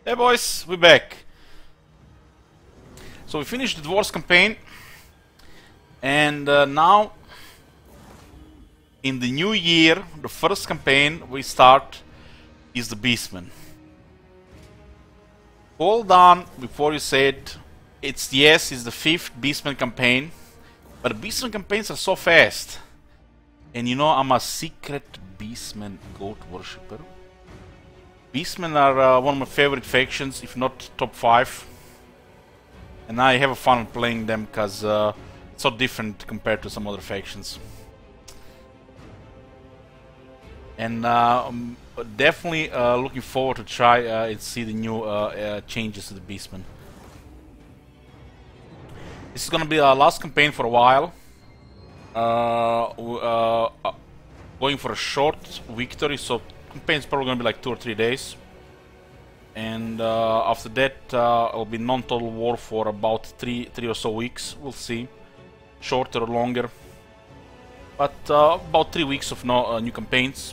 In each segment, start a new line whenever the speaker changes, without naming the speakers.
Hey boys, we're back. So we finished the Dwarves campaign, and now in the new year, the first campaign we start is the Beastmen. Hold on before you say it. It's the fifth Beastmen campaign, but the Beastmen campaigns are so fast. And you know, I'm a secret Beastmen goat worshipper. Beastmen are one of my favorite factions, if not top 5. And I have fun playing them because it's so different compared to some other factions. And definitely looking forward to try and see the new changes to the Beastmen. This is gonna be our last campaign for a while. Going for a short victory, so campaign's probably gonna be like 2 or 3 days. And after that, it'll be non-total war for about three or so weeks. We'll see, shorter or longer. But about 3 weeks of new campaigns.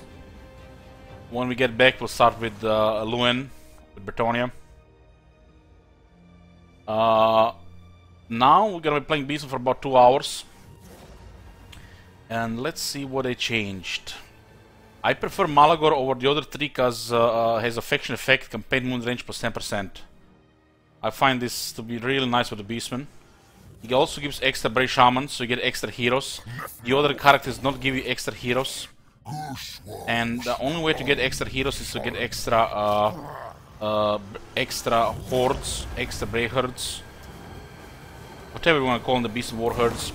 When we get back, we'll start with Luen, with Bretonia. Now we're gonna be playing Beastmen for about 2 hours. And let's see what they changed. I prefer Malagor over the other 3 because has a faction effect, campaign moon range plus 10%. I find this to be really nice with the Beastmen. He also gives extra Brave Shamans, so you get extra heroes. The other characters don't give you extra heroes. And the only way to get extra heroes is to get extra extra hordes, extra Brave Herds. Whatever you want to call them, the Beast War Herds.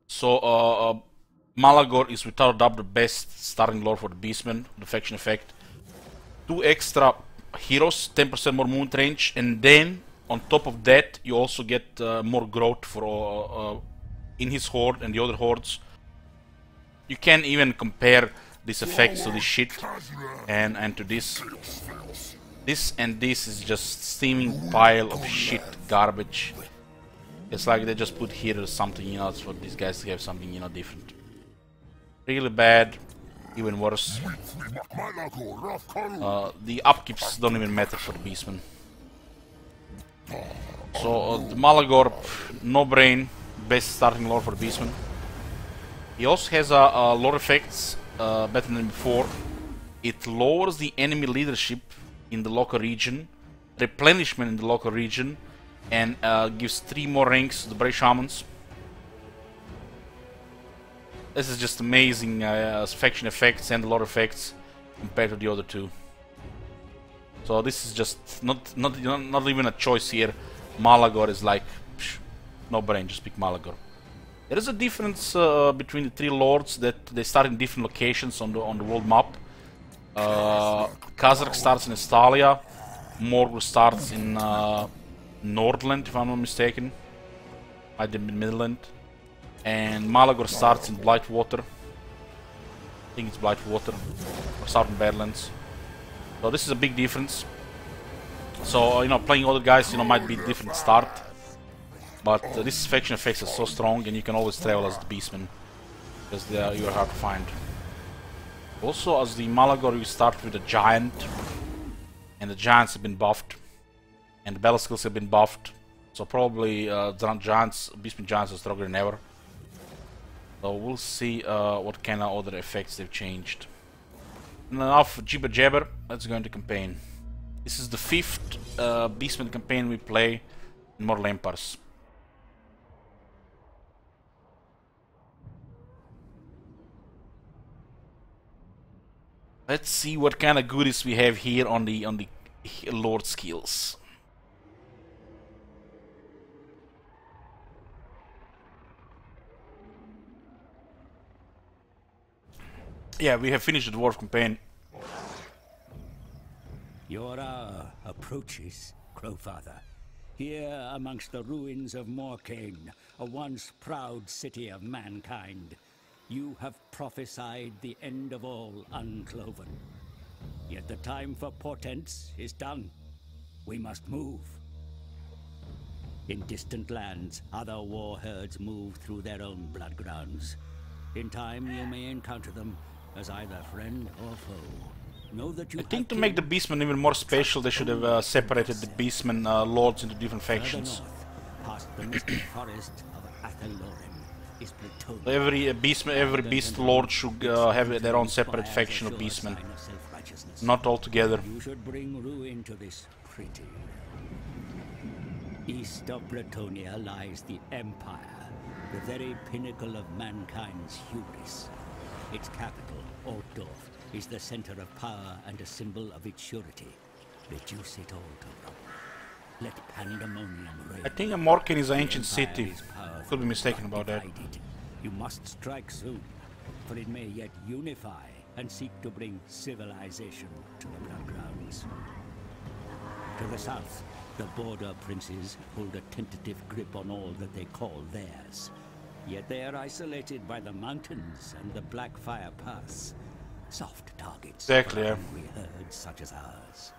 So, Malagor is without a doubt the best starting lord for the Beastmen, the faction effect. 2 extra heroes, 10% more moon range, and then on top of that you also get more growth for in his horde and the other hordes. You can't even compare these effects to this shit and to this. This and this is just steaming pile of shit garbage. It's like they just put here something, you know, for these guys to have something, you know, different. Really bad, even worse. The upkeeps don't even matter for the Beastmen. So the Malagor, no brain, best starting lore for the Beastmen. He also has a lore effects better than before. It lowers the enemy leadership in the local region, replenishment in the local region, and gives 3 more ranks to the Brave Shamans. This is just amazing faction effects and lore effects compared to the other 2. So this is just not even a choice here. Malagor is like psh, no brain, just pick Malagor. There is a difference between the 3 lords that they start in different locations on the world map. Kazakh starts in Estalia, Morgul starts in Nordland, if I'm not mistaken. I did Midland. And Malagor starts in Blightwater. I think it's Blightwater. Or Southern Badlands. So this is a big difference. So, you know, playing other guys, you know, might be a different start. But this faction effects are so strong, and you can always travel as the Beastmen. Because you are hard to find. Also, as the Malagor, you start with a Giant. And the Giants have been buffed. And the battle skills have been buffed. So probably Giants, Beastmen Giants are stronger than ever. So we'll see what kind of other effects they've changed. And enough jibber jabber, let's go into campaign. This is the 5th Beastmen campaign we play in Mortal Empires. Let's see what kind of goodies we have here on the Lord skills. Yeah, we have finished the Dwarf campaign.
Your hour approaches, Crowfather. Here amongst the ruins of Morkane, a once proud city of mankind, you have prophesied the end of all uncloven. Yet the time for portents is done. We must move. In distant lands, other war herds move through their own blood grounds. In time, you may encounter them as either friend or foe. Know that you
I think to
have
make the
killed
Beastmen even more special, they should have separated the Beastmen lords into different
further
factions.
north, past the mystic forest of Athalorim, is Plutonium.
Every beast lord should have their own separate faction of Beastmen, not all together.
You should bring ruin to this pretty. East of Platonia lies the Empire, the very pinnacle of mankind's hubris. Its capital, Altdorf, is the center of power and a symbol of its surety. Reduce it all to rubble. Let pandemonium reign.
I think Morkin is an ancient
The Empire
city.
is powerful,
Could be mistaken
but
about that.
divided. You must strike soon, for it may yet unify and seek to bring civilization to the Bloodgrounds. To the south, the border princes hold a tentative grip on all that they call theirs. Yet they are isolated by the mountains and the Blackfire Pass. Soft targets
Exactly,
for
yeah.
hungry herds such as ours.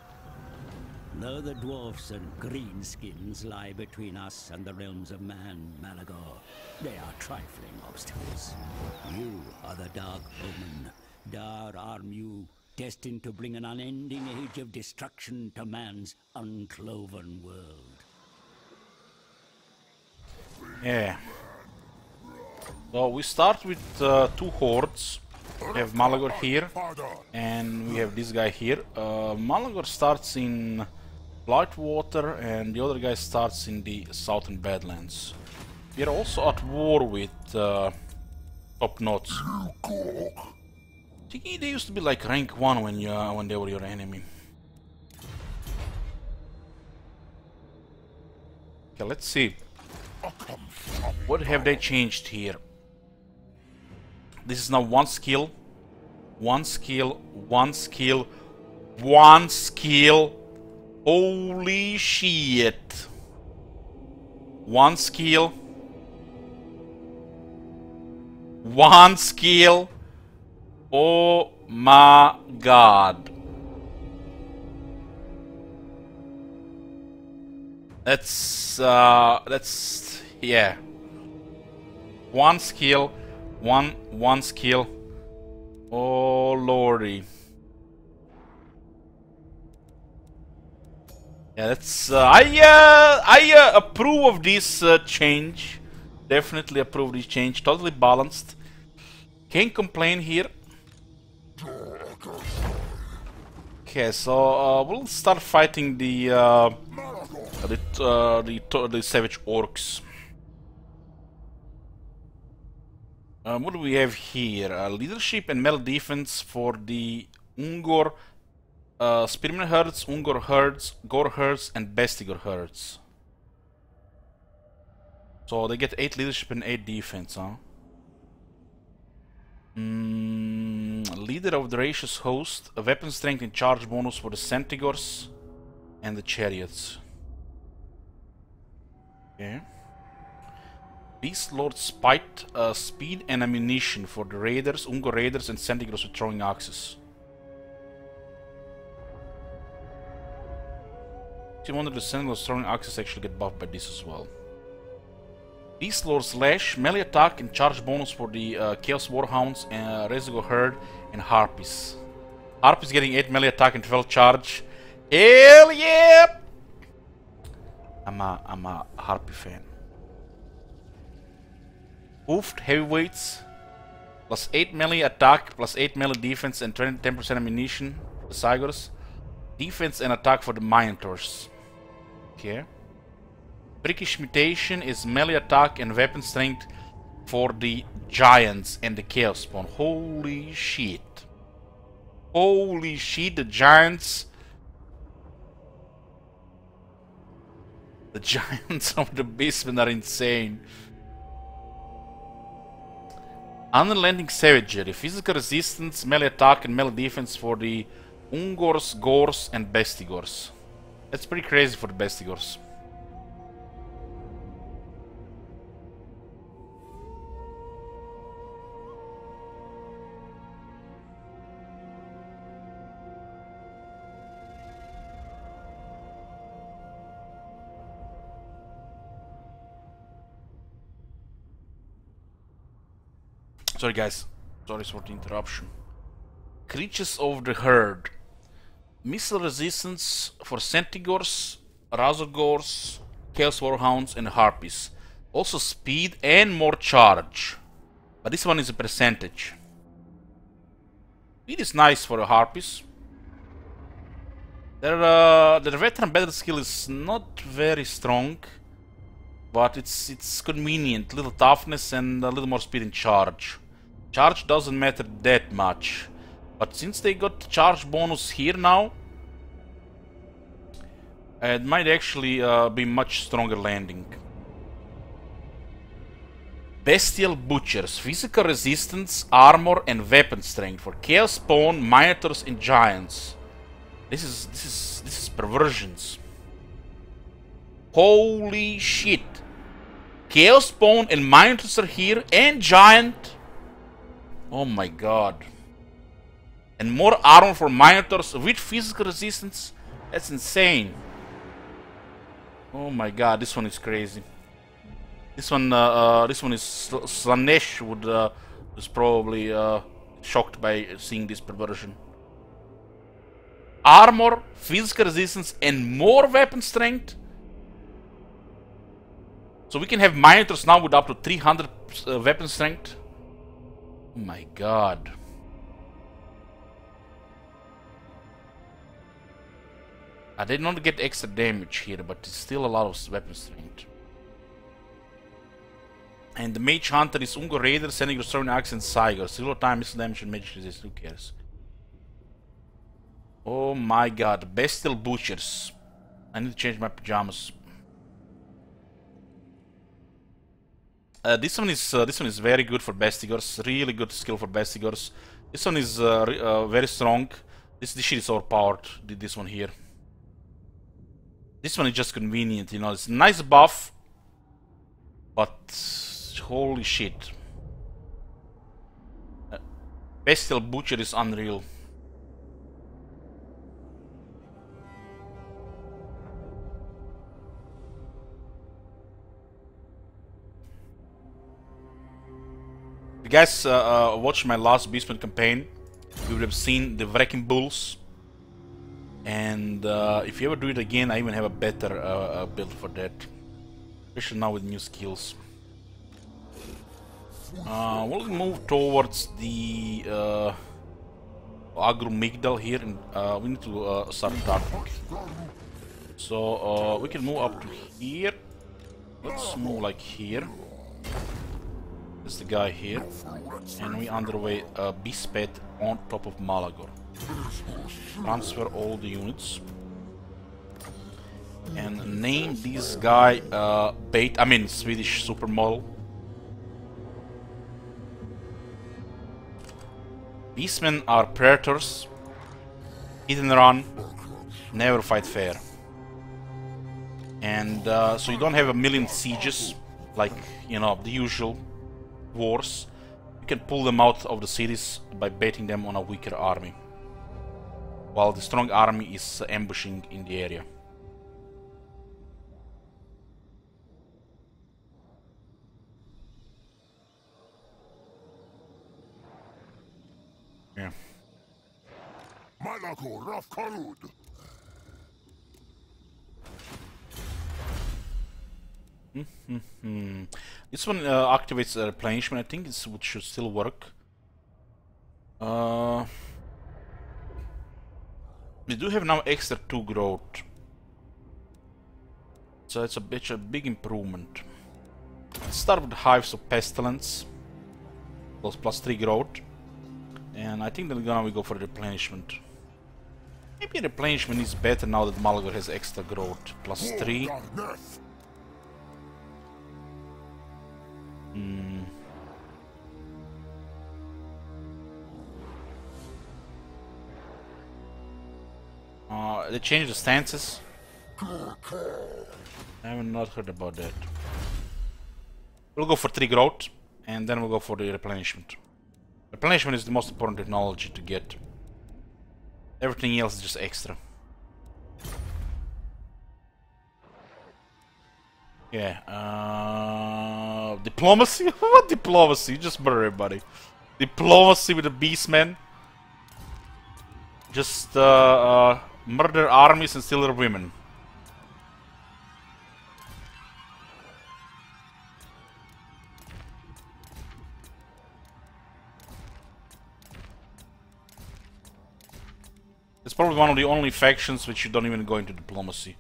Though the dwarves and greenskins lie between us and the realms of man, Malagor, they are trifling obstacles. You are the Dark Omen, Dar Armu, destined to bring an unending age of destruction to man's uncloven world.
Yeah. So we start with two hordes. We have Malagor here, and we have this guy here. Malagor starts in Blightwater, and the other guy starts in the Southern Badlands. We are also at war with Top Knots. I think they used to be like rank 1 when they were your enemy. Okay, let's see. What have they changed here? This is now one skill, one skill, one skill, one skill. Holy shit. One skill. One skill. Oh my god. That's yeah. One skill, one skill. Oh lordy. Yeah, that's I approve of this change. Definitely approve this change. Totally balanced. Can't complain here. Okay, so we'll start fighting the savage orcs. What do we have here? Leadership and melee defense for the Ungor, Spearman herds, Ungor herds, Gore herds, and Bestigor herds. So they get 8 leadership and 8 defense, huh? Leader of the Racious Host, a weapon strength and charge bonus for the Centigors and the Chariots. Okay. Beast Lord Spite, speed and ammunition for the Raiders, Ungor Raiders, and Centigors with throwing axes. You wonder the Centigors throwing axes actually get buffed by this as well. Beast Lord Slash, melee attack and charge bonus for the Chaos Warhounds, Rezigo Herd, and Harpies. Harpies getting 8 melee attack and 12 charge. Hell yeah! I'm a Harpy fan. Hoofed Heavyweights, plus 8 melee attack, plus 8 melee defense, and 10% ammunition for the Cygors. Defense and attack for the Minotaurs. Okay. Brickish Mutation is melee attack and weapon strength for the Giants and the Chaos Spawn. Holy shit. Holy shit, the Giants. The Giants of the Beastmen are insane. Unrelenting Savagery, physical resistance, melee attack, and melee defense for the Ungors, Gors, and Bestigors. That's pretty crazy for the Bestigors. Sorry guys, sorry for the interruption. Creatures of the Herd. Missile resistance for Centigors, Razorgors, Chaos Warhounds, and Harpies. Also speed and more charge. But this one is a percentage. Speed is nice for the Harpies. Their veteran battle skill is not very strong, but it's convenient. Little toughness and a little more speed and charge. Charge doesn't matter that much, but since they got charge bonus here now, it might actually be much stronger landing. Bestial Butchers, physical resistance, armor, and weapon strength for Chaos Spawn, Minotaurs, and Giants. This is perversions. Holy shit! Chaos Spawn and Minotaurs are here, and Giant. Oh my god! And more armor for Minotaurs with physical resistance. That's insane. Oh my god, this one is crazy. This one is Slanesh was probably shocked by seeing this perversion. Armor, physical resistance, and more weapon strength. So we can have Minotaurs now with up to 300 weapon strength. Oh my god. I did not get extra damage here, but it's still a lot of weapon strength. And the Mage Hunter is Ungo Raider, sending restoring axe and Saigar. Zero time missile damage and magic resist, who cares? Oh my god, Bestial Butchers. I need to change my pajamas. This one is very good for Bestigors. Really good skill for Bestigors. This one is very strong. This shit is overpowered. This one here. This one is just convenient, you know. It's a nice buff, but holy shit. Bestial Butcher is unreal. If you guys watched my last Beastmen campaign, you would have seen the Wrecking Bulls. And if you ever do it again, I even have a better build for that. Especially now with new skills. We'll move towards the Agrumigdal here, and we need to start attacking. So we can move up to here. Let's move like here. There's the guy here, and we underway Beastmen on top of Malagor. Transfer all the units and name this guy Swedish supermodel. Beastmen are predators, hit and run, never fight fair. And so you don't have a million sieges like, you know, the usual wars. You can pull them out of the cities by baiting them on a weaker army, while the strong army is ambushing in the area. Yeah. This one activates a replenishment. I think it should still work. We do have now extra 2 growth, so it's a big improvement. Let's start with Hives of Pestilence, those plus 3 growth, and I think then we go for replenishment. Maybe replenishment is better now that Malagor has extra growth, plus 3. They changed the stances. I have not heard about that. We'll go for 3 growth, and then we'll go for the replenishment. Replenishment is the most important technology to get. Everything else is just extra. Yeah, diplomacy? What diplomacy? Just murder everybody. Diplomacy with the Beastmen. Just murder armies and steal their women. It's probably one of the only factions which you don't even go into diplomacy.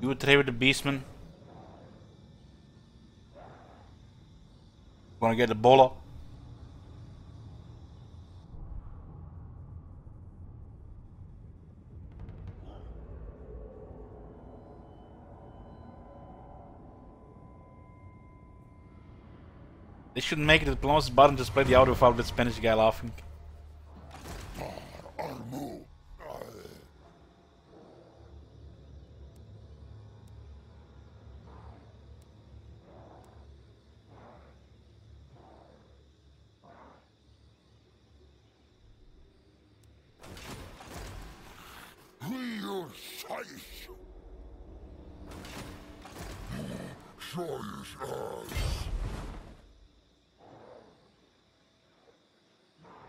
You would trade with the Beastmen? Wanna get the Bola? They shouldn't make it a diplomacy button, just play the audio file with the Spanish guy laughing.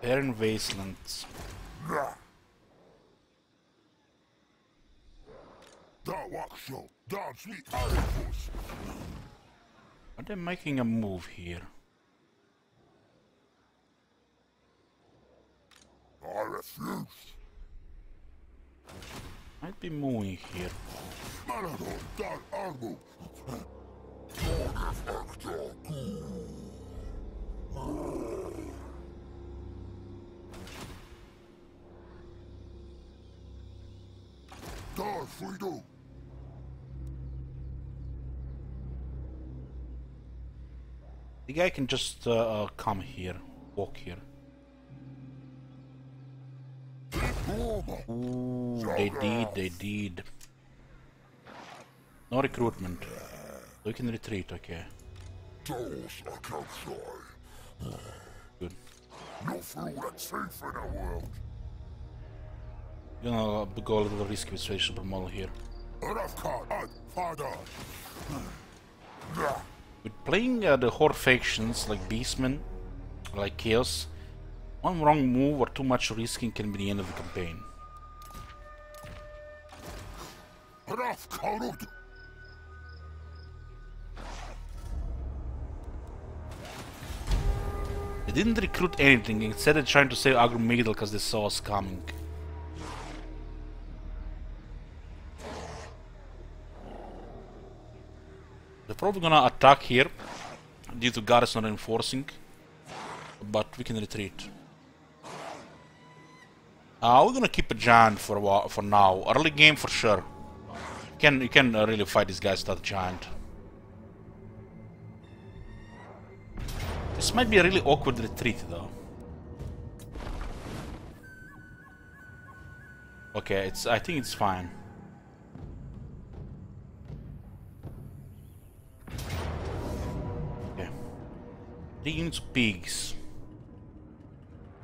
Barren wastelands. Are they making a move here?
I refuse.
Might be moving here. The guy can just come here, walk here. Ooh, they did. No recruitment. We can retreat, okay. Good. Gonna go a little risky with Swedish Supermodel here. With playing the Horde factions like Beastmen, like Chaos, one wrong move or too much risking can be the end of the campaign. They didn't recruit anything, instead they're trying to save Agromedal because they saw us coming. They're probably gonna attack here due to Garrison not enforcing, but we can retreat. We're gonna keep a giant for a while, for now. Early game for sure. You can really fight these guys without a giant. This might be a really awkward retreat though. Okay, I think it's fine. Okay. 3 units of pigs.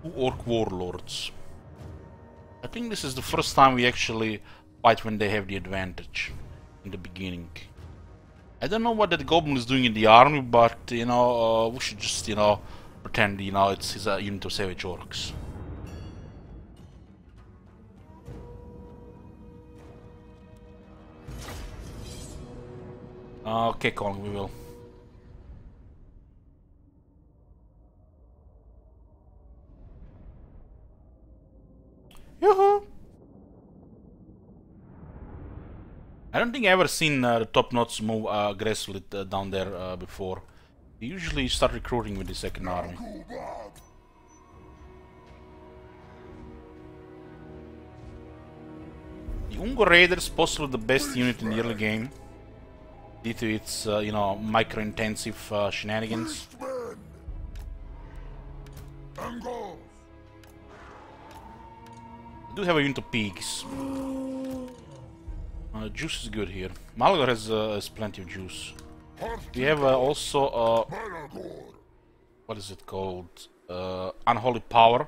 2 orc warlords. I think this is the first time we actually fight when they have the advantage in the beginning. I don't know what that goblin is doing in the army, but you know, we should just, you know, pretend, you know, it's his unit of savage orcs. Okay, Colin, we will. Yoo-hoo! I don't think I've ever seen the top knots move aggressively down there before. They usually start recruiting with the second army. The Ungo Raider is possibly the best unit in the early game, due to its, you know, micro-intensive shenanigans. I do have a unit of pigs. Juice is good here. Malagor has plenty of juice. We have also what is it called? Unholy Power.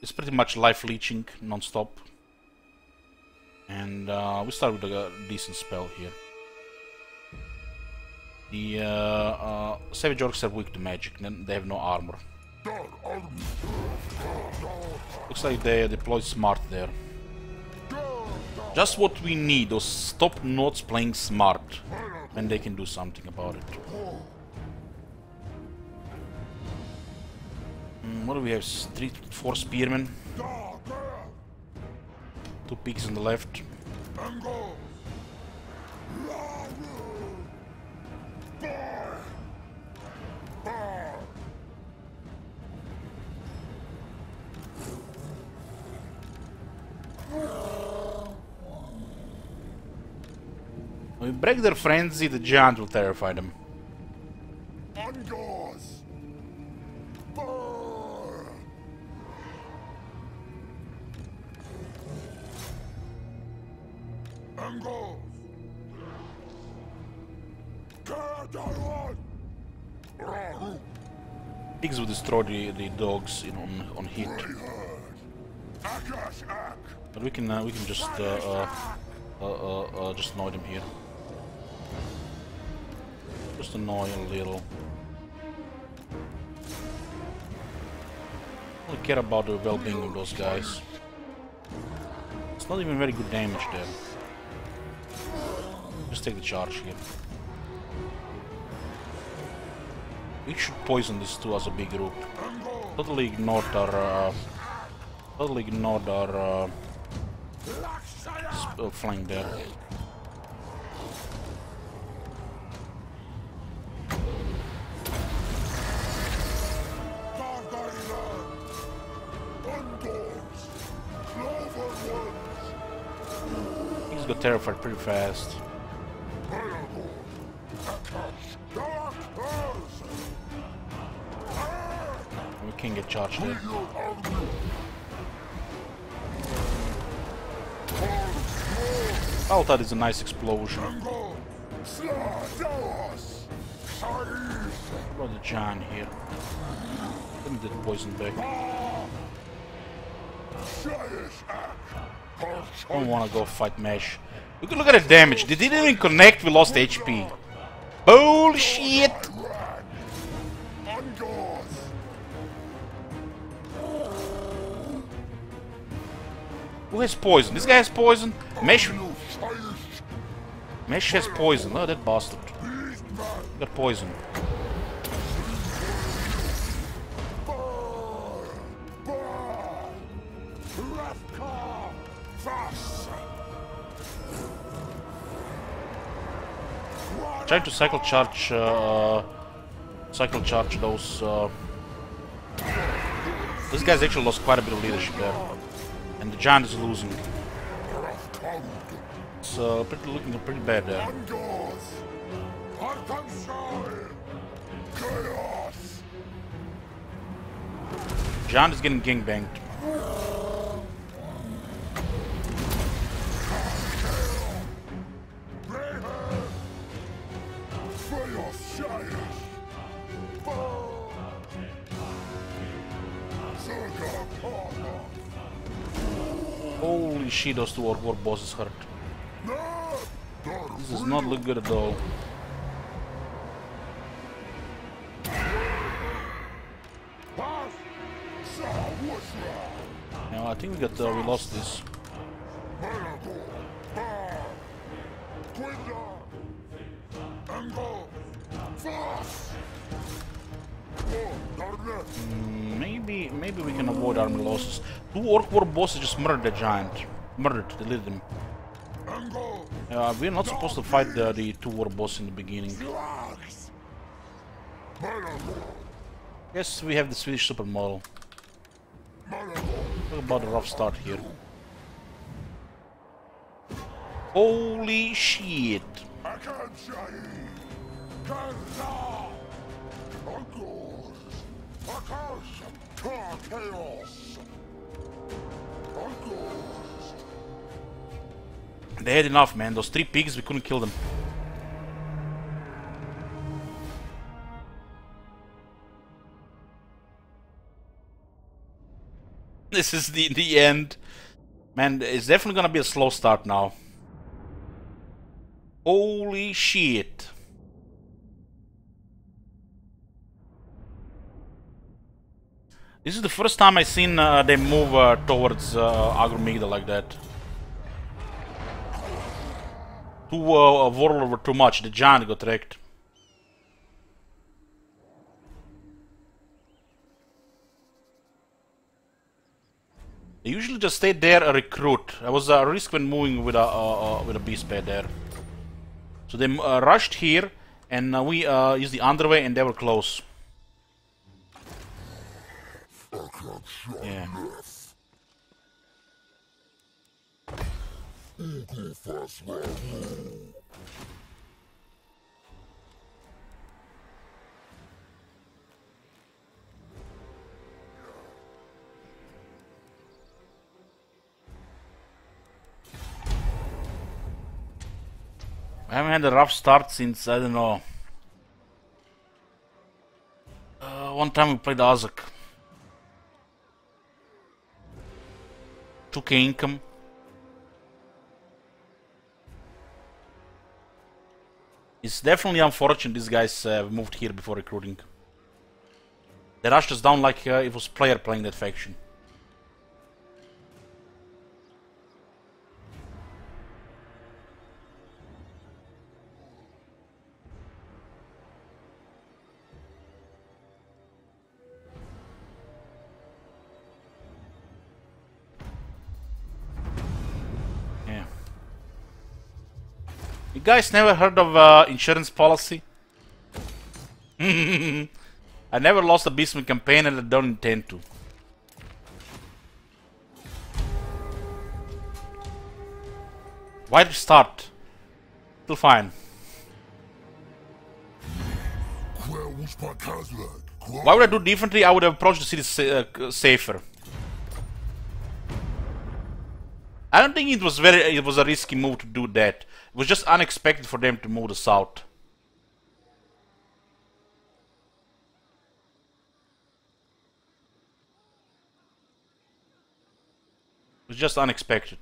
It's pretty much life leeching non-stop. And we start with a decent spell here. The Savage Orcs are weak to magic, then they have no armor. Looks like they deployed smart there. Just what we need, those top notes playing smart, and they can do something about it. What do we have? 4 spearmen. 2 pigs on the left. When we break their frenzy, the giant will terrify them. Pigs will destroy the dogs on hit. But we can just annoy them here. Just annoy a little. I don't care about the well-being of those guys. It's not even very good damage there. Just take the charge here. We should poison these two as a big group. Totally ignored our flank there. He's got terrified pretty fast. We can get charged there. Oh, that is a nice explosion. What the giant here? Let me get poison back. I don't wanna go fight Mesh. Look at the damage. They didn't even connect, we lost HP. Bullshit! Who has poison? This guy has poison? Mesh has poison. Oh, that bastard. Got poison. Trying to cycle charge those. This guy's actually lost quite a bit of leadership there. And the giant is losing. It's looking pretty bad there. Giant is getting gangbanged. Holy shit, those two war bosses hurt. This does not look good at all. Now I think we lost this. Maybe we can avoid army losses. 2 orc war bosses just murdered the giant. Deleted him. We're not supposed to fight the 2 war bosses in the beginning. Yes, we have the Swedish supermodel. Talk about a rough start here. Holy shit! They had enough, man. Those 3 pigs, we couldn't kill them. This is the end. Man, it's definitely gonna be a slow start now. Holy shit. This is the first time I've seen them move towards Agromigda like that. 2 warlords were too much. The giant got wrecked. They usually just stay there and recruit. It was a risk when moving with a beastmen there. So they rushed here, and we used the underway, and they were close. Yeah. I haven't had a rough start since, I don't know. One time we played Azak. 2k income. It's definitely unfortunate these guys moved here before recruiting. They rushed us down like it was player playing that faction. You guys never heard of insurance policy? I never lost a Beastmen campaign and I don't intend to. Why did it start? Still fine. Why would I do differently? I would have approached the city safer. I don't think it was a risky move to do that. It was just unexpected for them to move the south. It was just unexpected.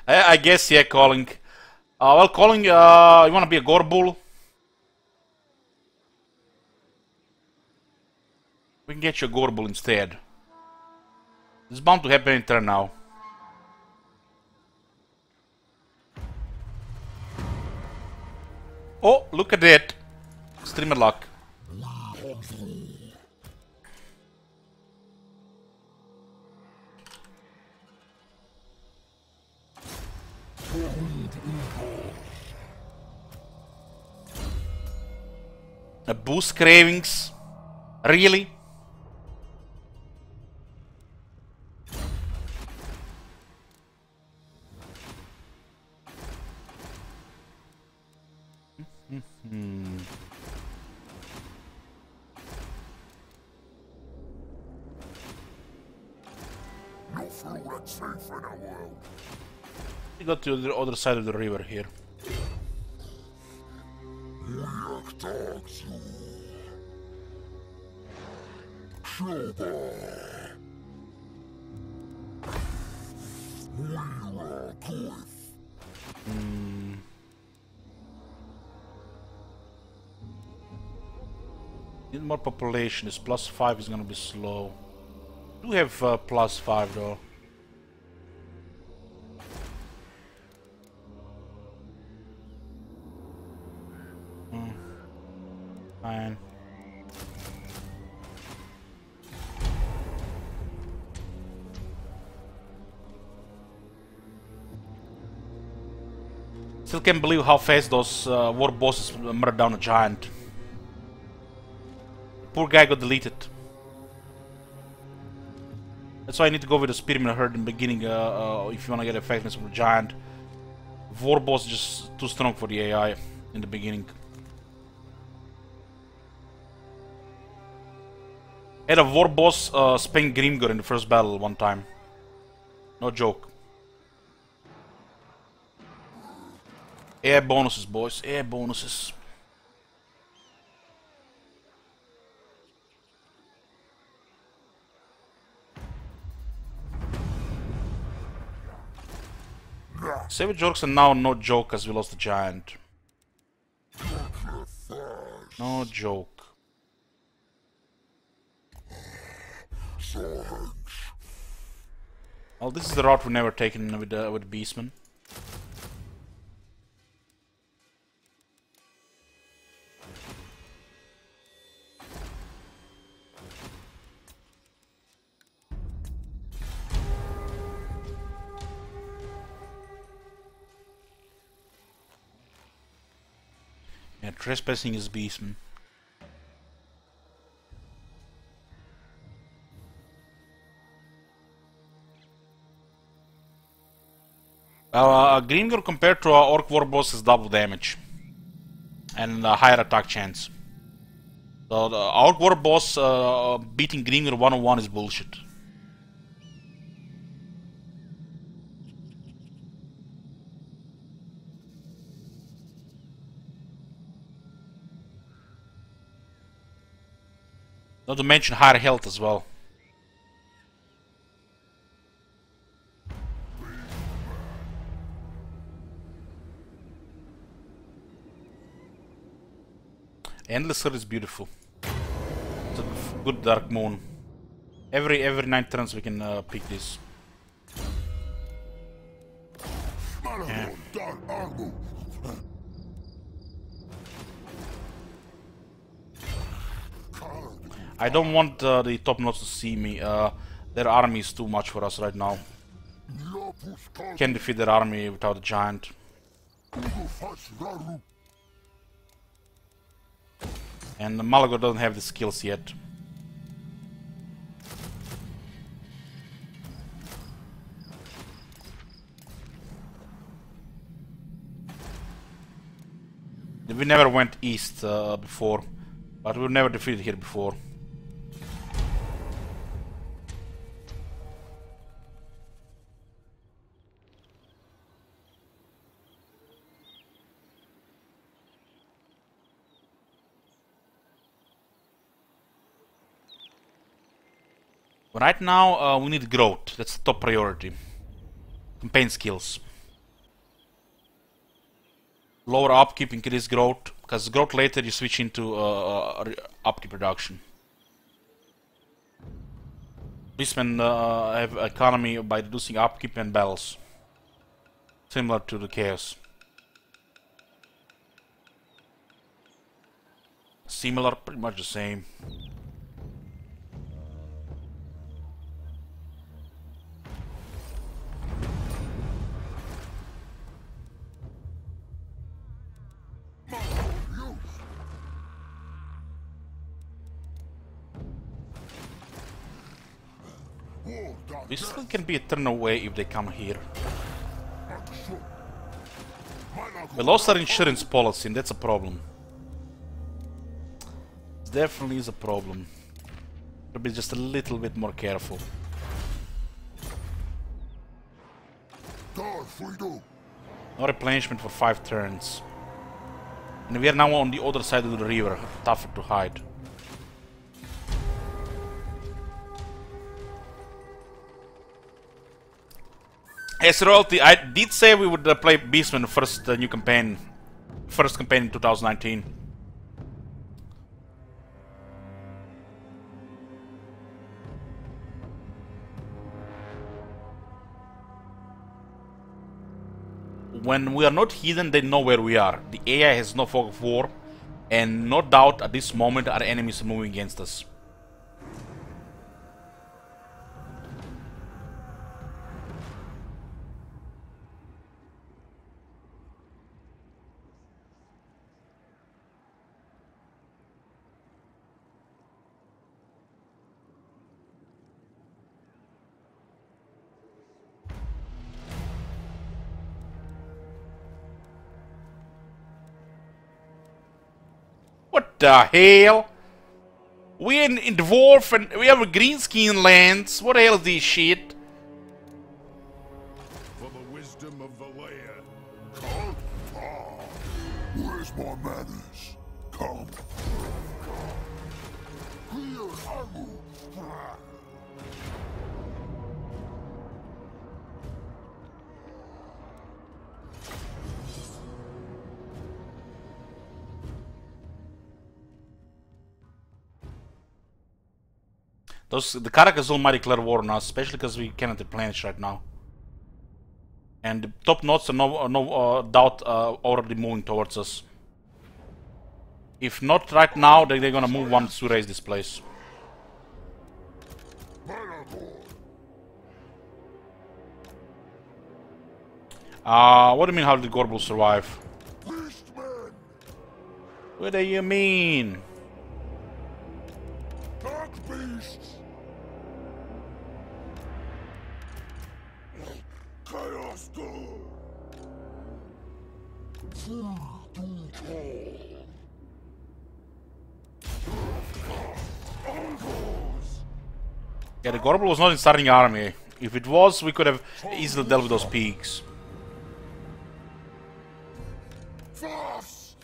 I guess, yeah, calling. Well, calling, you wanna be a Gorbul? We can get you a Gorbul instead. It's bound to happen in turn now. Oh, look at that. Streamer luck. A boost cravings? Really? We got to the other side of the river here. Need more population. This +5 is gonna be slow. Do have +5 though. Fine. Still can't believe how fast those war bosses murdered down a giant. Poor guy got deleted. That's why I need to go with the Spearman Herd in the beginning if you want to get effectiveness from the giant. War boss is just too strong for the AI in the beginning. Had a war boss spam Grimgor in the first battle one time. No joke. AI bonuses, boys. AI bonuses. Savage orcs are now no joke as we lost the giant. No joke. Well, this is the route we've never taken with Beastmen. Yeah, trespassing is Beastmen. Grimgor compared to our Orc War Boss is double damage. And higher attack chance. So the Orc War Boss beating Grimgor 1-on-1 is bullshit. Not to mention higher health as well. Endless Horde is beautiful. It's a good Dark Moon. Every 9 turns we can pick this. Yeah. I don't want the top notes to see me. Their army is too much for us right now. Can't defeat their army without a giant. And Malagor doesn't have the skills yet. We never went east before, but we've never defeated here before. Right now, we need growth. That's the top priority. Campaign skills. Lower upkeep, increase growth. Because growth later you switch into upkeep reduction. Beastmen have economy by reducing upkeep and battles. Similar to the chaos. Similar, pretty much the same. We still can be a turn away if they come here. We lost our insurance policy and that's a problem. It definitely is a problem. Should be just a little bit more careful. No replenishment for 5 turns. And we are now on the other side of the river, tougher to hide. Yes, Royalty, I did say we would play Beastmen first new campaign. First campaign in 2019. When we are not hidden, they know where we are. The AI has no fog of war, and no doubt at this moment our enemies are moving against us. What the hell? We in dwarf and we have a green skin lands. What the hell is this shit?
For the wisdom of the land. Come. Where's my manners? Come. Here, Amu.
The Caracas might declare war on us, especially because we cannot replenish right now. And the top notes are no doubt already moving towards us. If not right now, they're gonna move once we raise this place. What do you mean, how did Gorbel survive?
Beastmen.
What do you mean?
Dark beasts. Chaos go.
Yeah, the Gorbel was not in starting army. If it was, we could have easily dealt with those peaks.
Fast.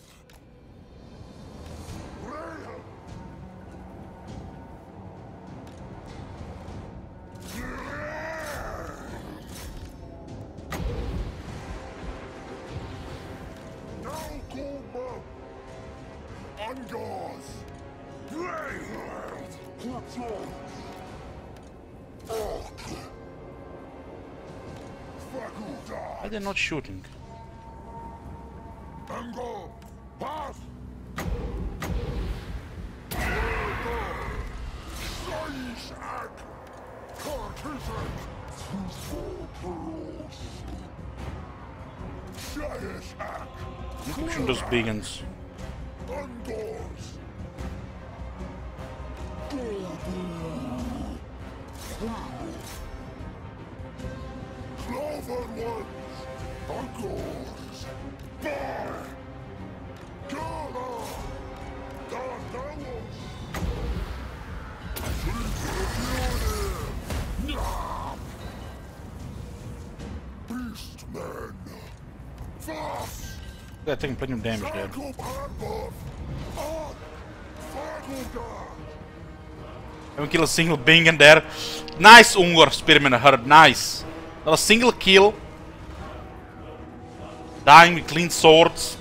Why they're not shooting? I'm pushing those biggins.
Beastmen. Fast.
They're taking plenty of damage there. Haven't killed a single bingen there. Nice Ungar Spearman Herd, nice. Not a single kill. Dying with clean swords.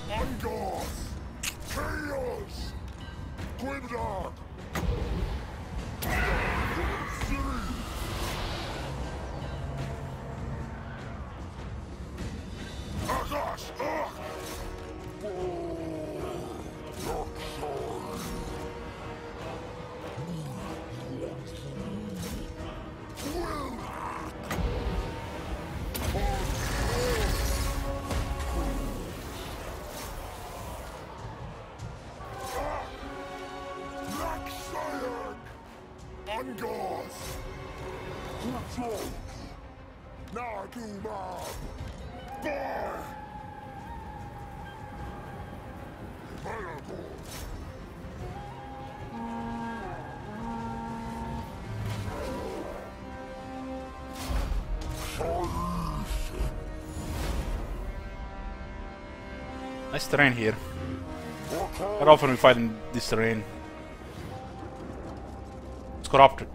Nice terrain here. How often we fight in this terrain? It's corrupted.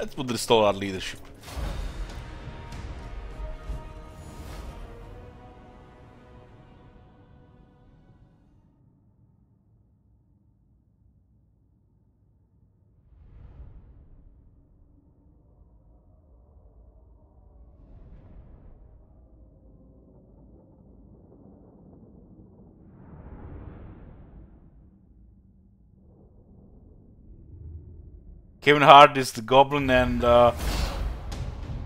That would restore our leadership. Kevin Hart is the goblin and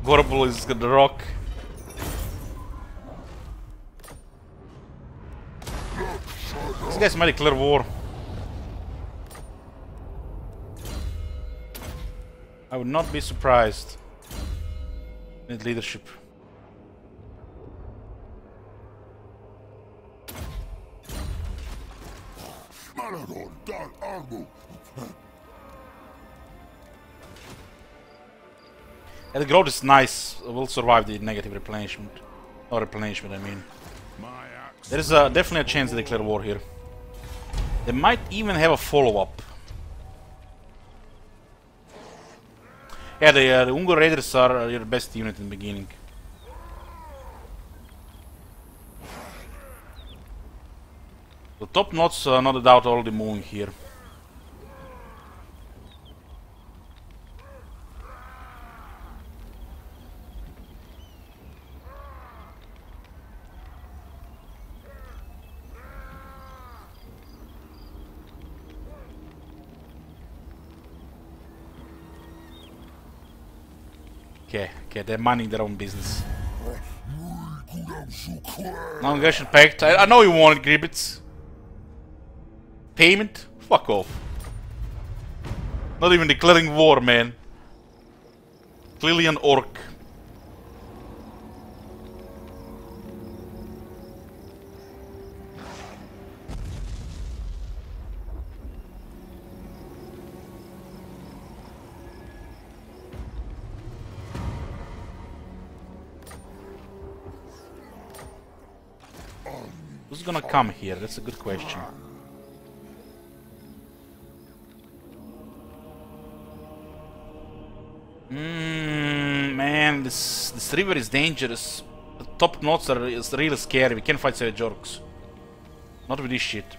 Gorbel is the rock. This guy's might declare war. I would not be surprised. Need leadership. Yeah, the growth is nice. Will survive the negative replenishment. Or replenishment, I mean. There is definitely a chance to declare war here. They might even have a follow-up. Yeah, the Ungur Raiders are your best unit in the beginning. The top knots, not a doubt, already moving here. Okay, they're minding their own business. Non-aggression pact. I know you wanted Gribbets. Payment? Fuck off. Not even declaring war, man. Clearly an orc. Who's gonna come here? That's a good question. Man, this river is dangerous. The top knots are really scary. We can't fight savage orcs. Not with this shit.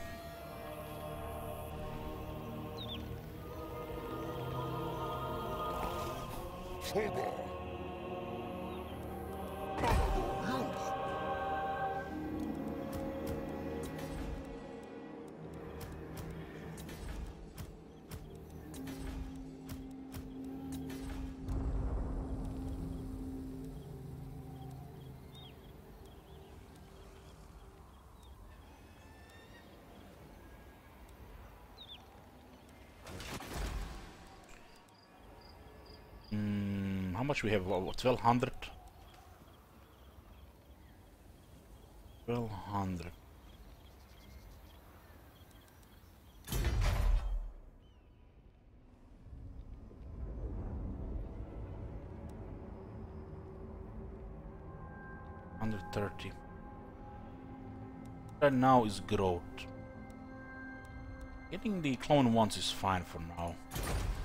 How much we have? 1200? 1200. $130. Right now is growth. Getting the clone ones is fine for now.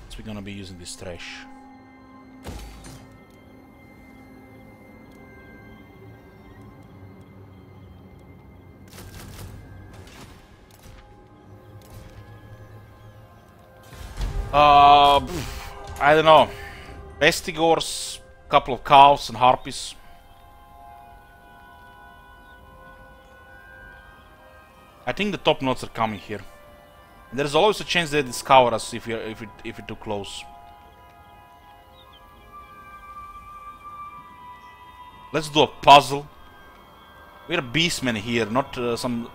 So we're gonna be using this trash. I don't know. Vestigors, couple of cows and harpies. I think the top knots are coming here. And there's always a chance they discover us if we're too close. Let's do a puzzle. We're beastmen here, not some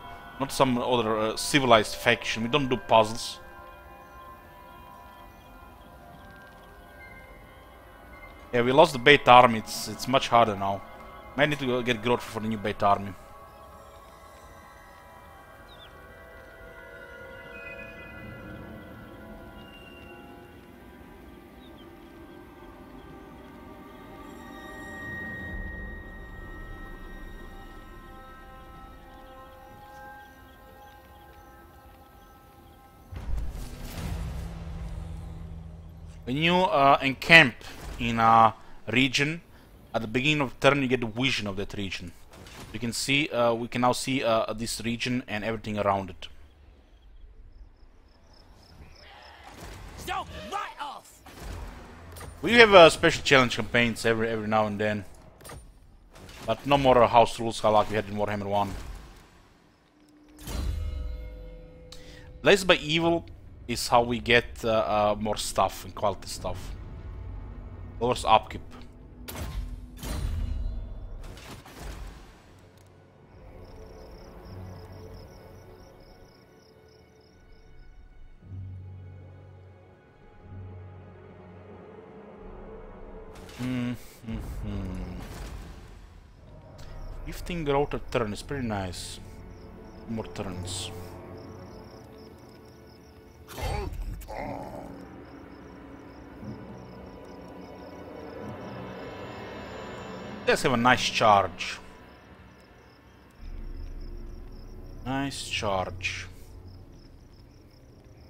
other civilized faction. We don't do puzzles. Yeah, we lost the bait army. It's much harder now. Might need to get growth for the new bait army. When you encamp in a region, at the beginning of the turn you get the vision of that region. You can see, we can now see this region and everything around it.
Stop right off!
We have special challenge campaigns every now and then, but no more house rules like we had in Warhammer 1. Blazed by Evil is how we get more stuff and quality stuff. Lowers upkeep. Mm-hmm. 15 growth a turn is pretty nice. More turns. Let's have a nice charge. Nice charge.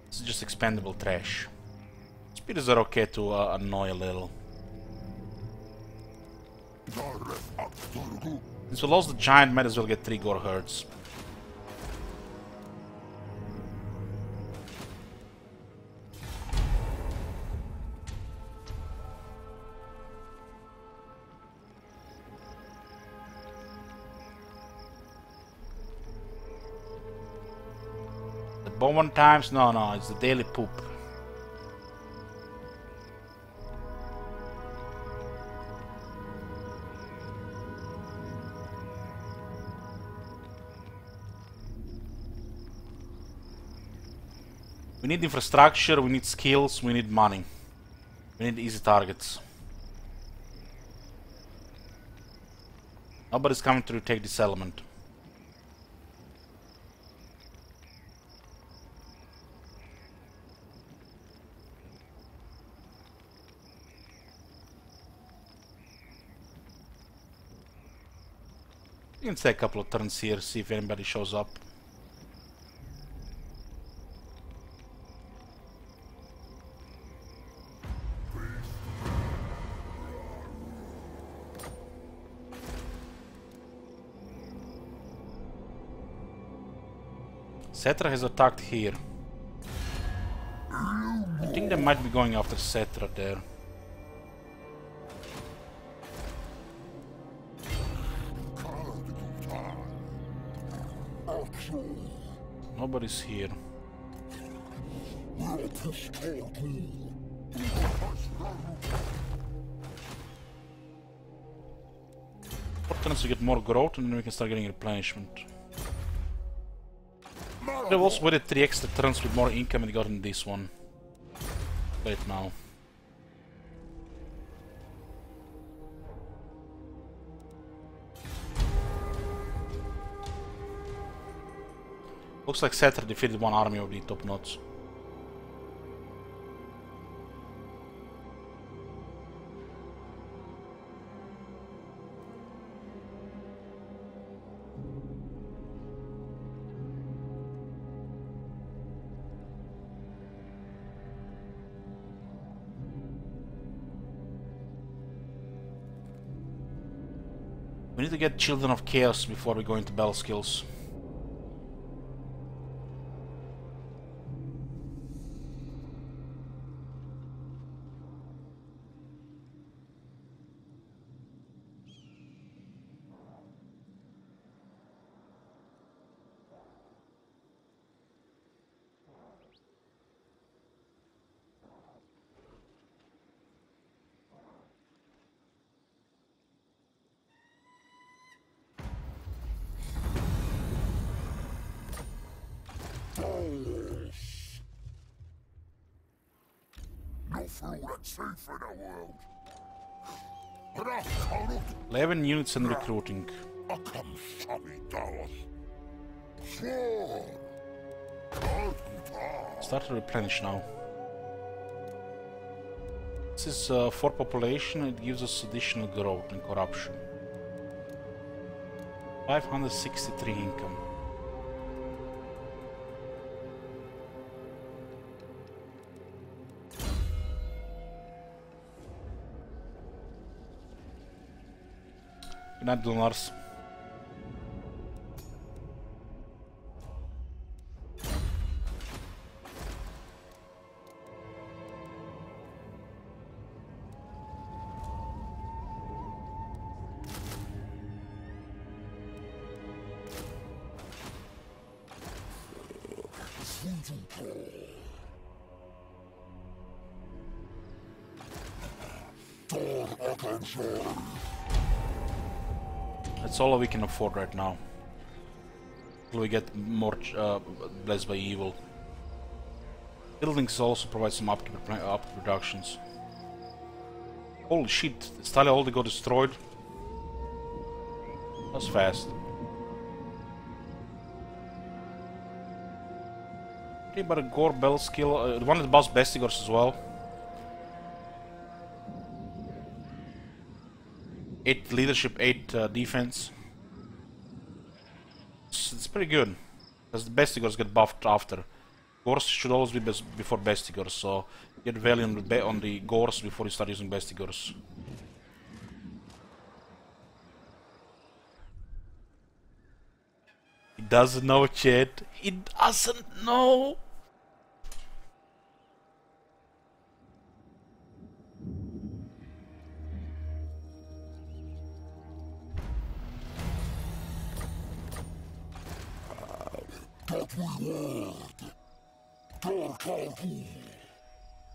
This is just expendable trash. Spears are okay to annoy a little. Since we lost the giant, might as well get 3 gore herds. The Bowen times? No, it's the daily poop. We need infrastructure, we need skills, we need money. We need easy targets. Nobody's coming to take this element. You can take a couple of turns here, see if anybody shows up. Cetra has attacked here. I think they might be going after Cetra there. Nobody's here. Important to get more growth and then we can start getting replenishment. They've also waited 3 extra turns with more income and gotten this one. Wait now. Looks like Cetra defeated 1 army of the top knots. We need to get Children of Chaos before we go into battle skills.
For all that's safe in the world. Enough, Colonel.
11 units and recruiting. Start to replenish now. This is for population, it gives us additional growth and corruption. 563 income. Good night, Lunars. That's all we can afford right now. Till we get more blessed by evil. Buildings also provide some upkeep reductions. Holy shit, Stalia already got destroyed. That's fast. Okay, but a Gore Bell skill. One of the boss Bestigors as well. 8 leadership, 8 defense. It's pretty good. Because the Bestigors get buffed after. Gores should always be before Bestigors, so get value on the Gores before you start using Bestigors. He doesn't know, chat. He doesn't know.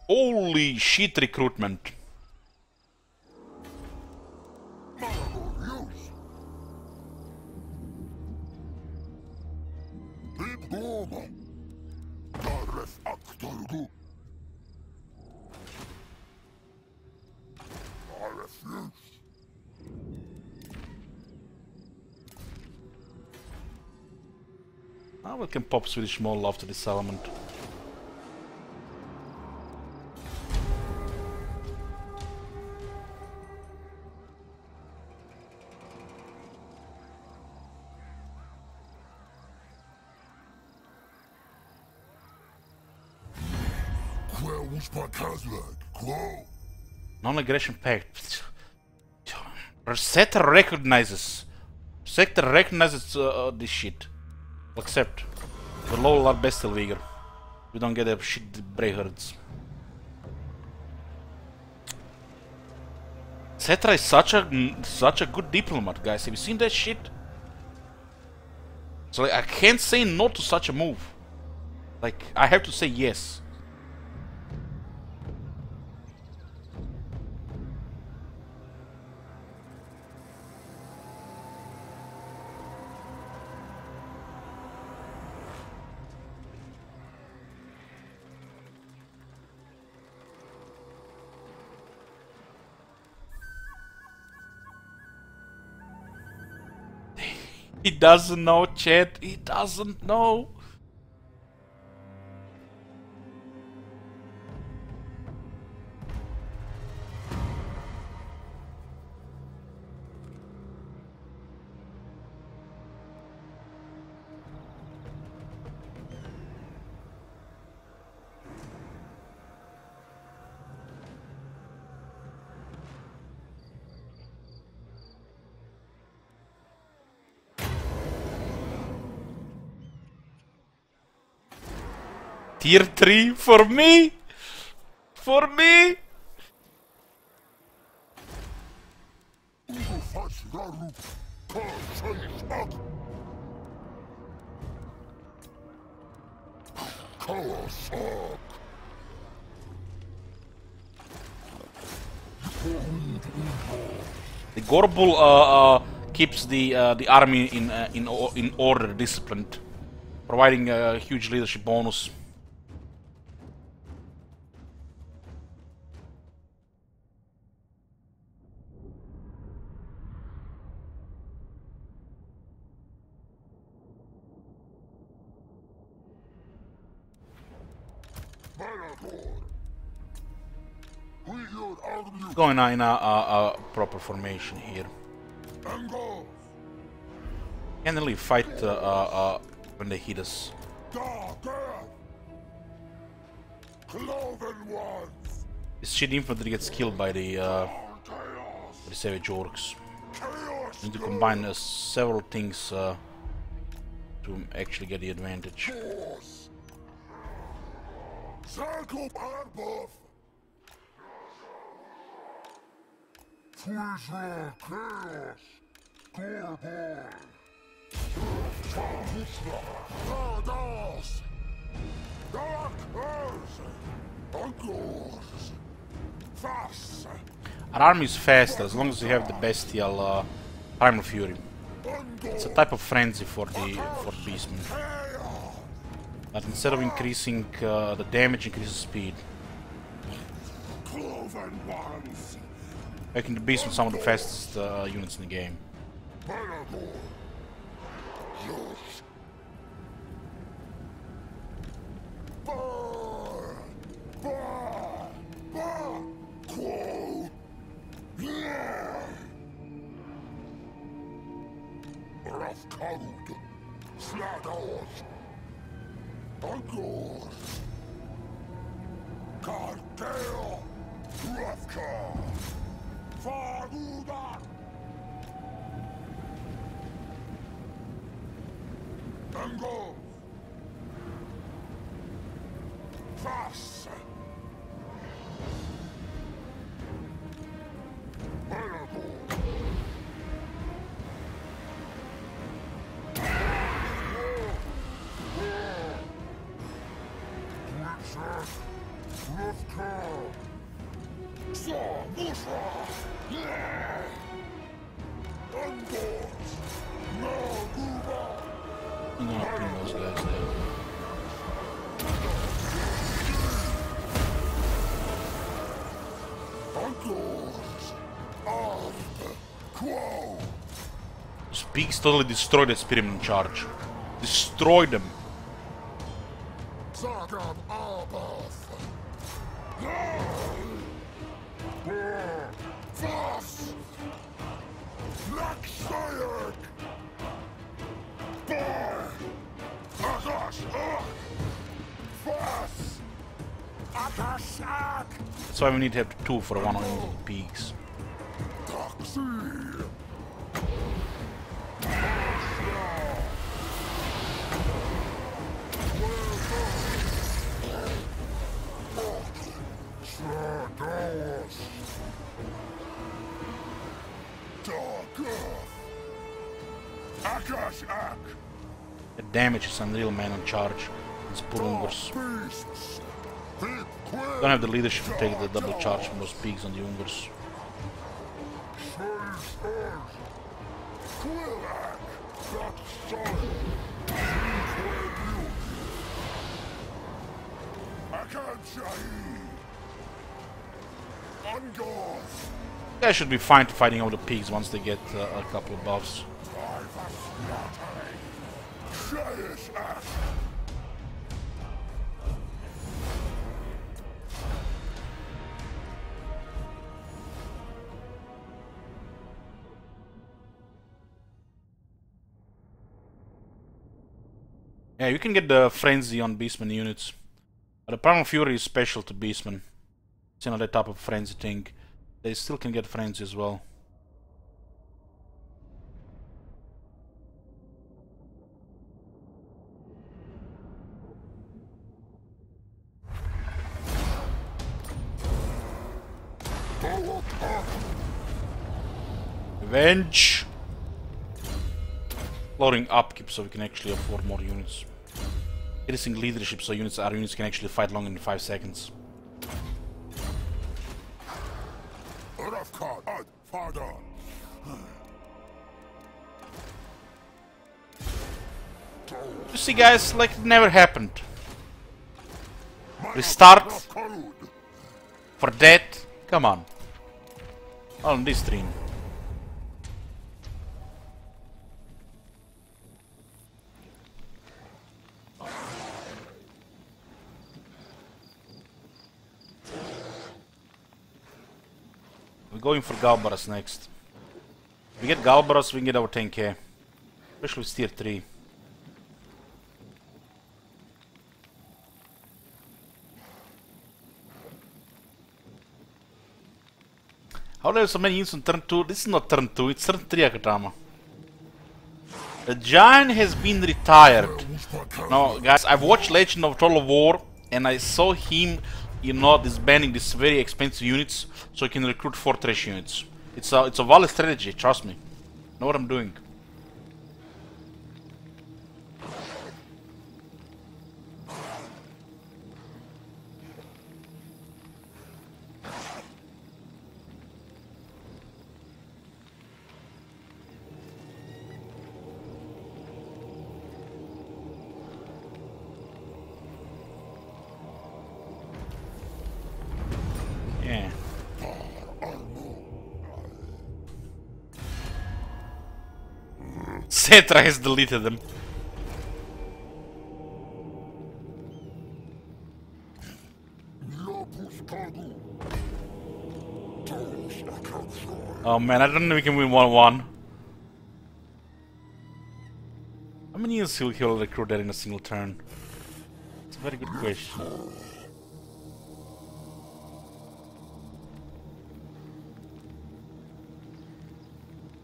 Holy shit, recruitment. Now we can pop Swedish Mall after this element. Non-aggression pact. Sector recognizes. Sector recognizes this shit. Except the low are bestial vigor. We don't get a shit Brayherds. Cetra is such a good diplomat, guys. Have you seen that shit? So like, I can't say no to such a move. Like, I have to say yes. He doesn't know, chat. He doesn't know. Tier 3 for me? For me? The Gorbul keeps the army in order, disciplined, providing a huge leadership bonus. Going in a proper formation here. Can't really fight when they hit us. This shit infantry gets killed by the savage orcs. Need to combine several things to actually get the advantage.
Circle above. Future chaos. Global. Goddess. Dark earth. Uncles. Fast.
Our army is faster as long as you have the bestial primal fury. It's a type of frenzy for beastmen. But instead of increasing the damage, increases speed. Making the beastmen some of the fastest units in the game.
Code. Slados. Uncles. Cartel. Rafka. Faguda. Angles. Fast.
I'm gonna pin those guys there. Those pigs totally destroyed that spearman charge. Destroyed them. That's why we need to have two for one of the pigs. The damage is unreal, man, on charge. It's Ungers. Don't have the leadership to take the double charge from those pigs on the Ungers. They should be fine to fighting over the pigs once they get a couple of buffs. Yeah, you can get the frenzy on beastman units. But the primal fury is special to beastmen. It's another type of frenzy thing. They still can get frenzy as well. Revenge! Lowering upkeep so we can actually afford more units. Increasing leadership so our units can actually fight longer than 5 seconds. You see, guys, like it never happened. Restart for that? Come on. On this stream. We're going for Galbaras next. If we get Galbaras, we can get our 10k. Especially with tier 3. How do I have so many units on turn 2? This is not turn 2, it's turn 3 Akatama. The giant has been retired. Now, guys, I've watched Legend of Total War and I saw him, you know, disbanding these very expensive units so he can recruit 4 trash units. It's a valid strategy, trust me. Know what I'm doing. Yeah. Cetra has deleted them. Oh man, I don't know if we can win 1-1. How many units he'll recruit that in a single turn? It's a very good question.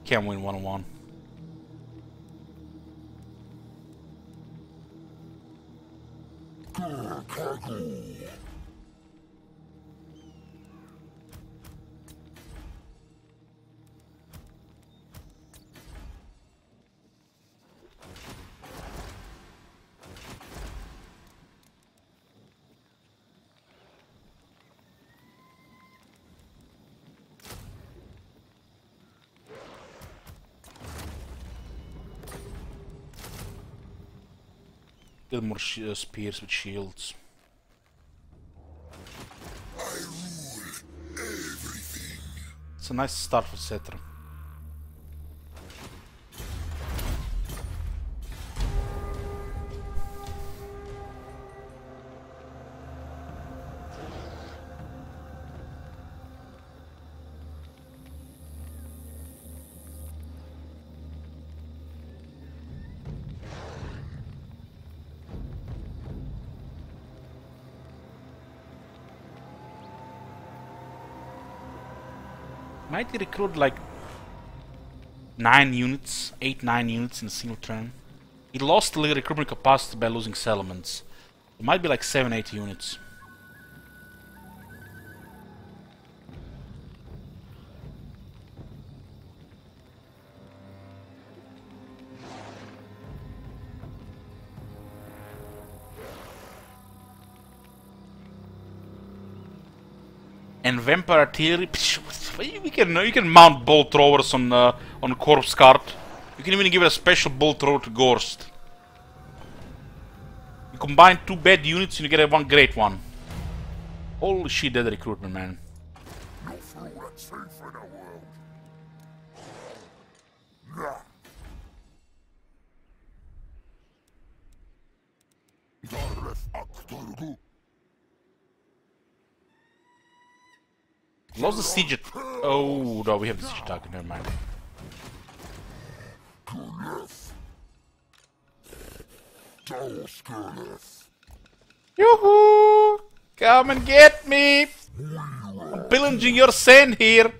Can't win 1-1. Get more spears with shields. It's a nice start for Cetra. Might he recruit like 9 units, 8-9 units in a single turn? He lost the recruitment capacity by losing settlements. It might be like 7-8 units. And vampire artillery, you can mount bolt throwers on corpse cart. You can even give it a special bolt thrower to Gorst. You combine 2 bad units and you get a 1 great one. Holy shit, that recruitment, man.
No fool that's safe in the world. Nah.
Lost the siege at... Oh, no, we have the siege attack, never mind. Yoo-hoo! Come and get me! I'm pillaging your sand here!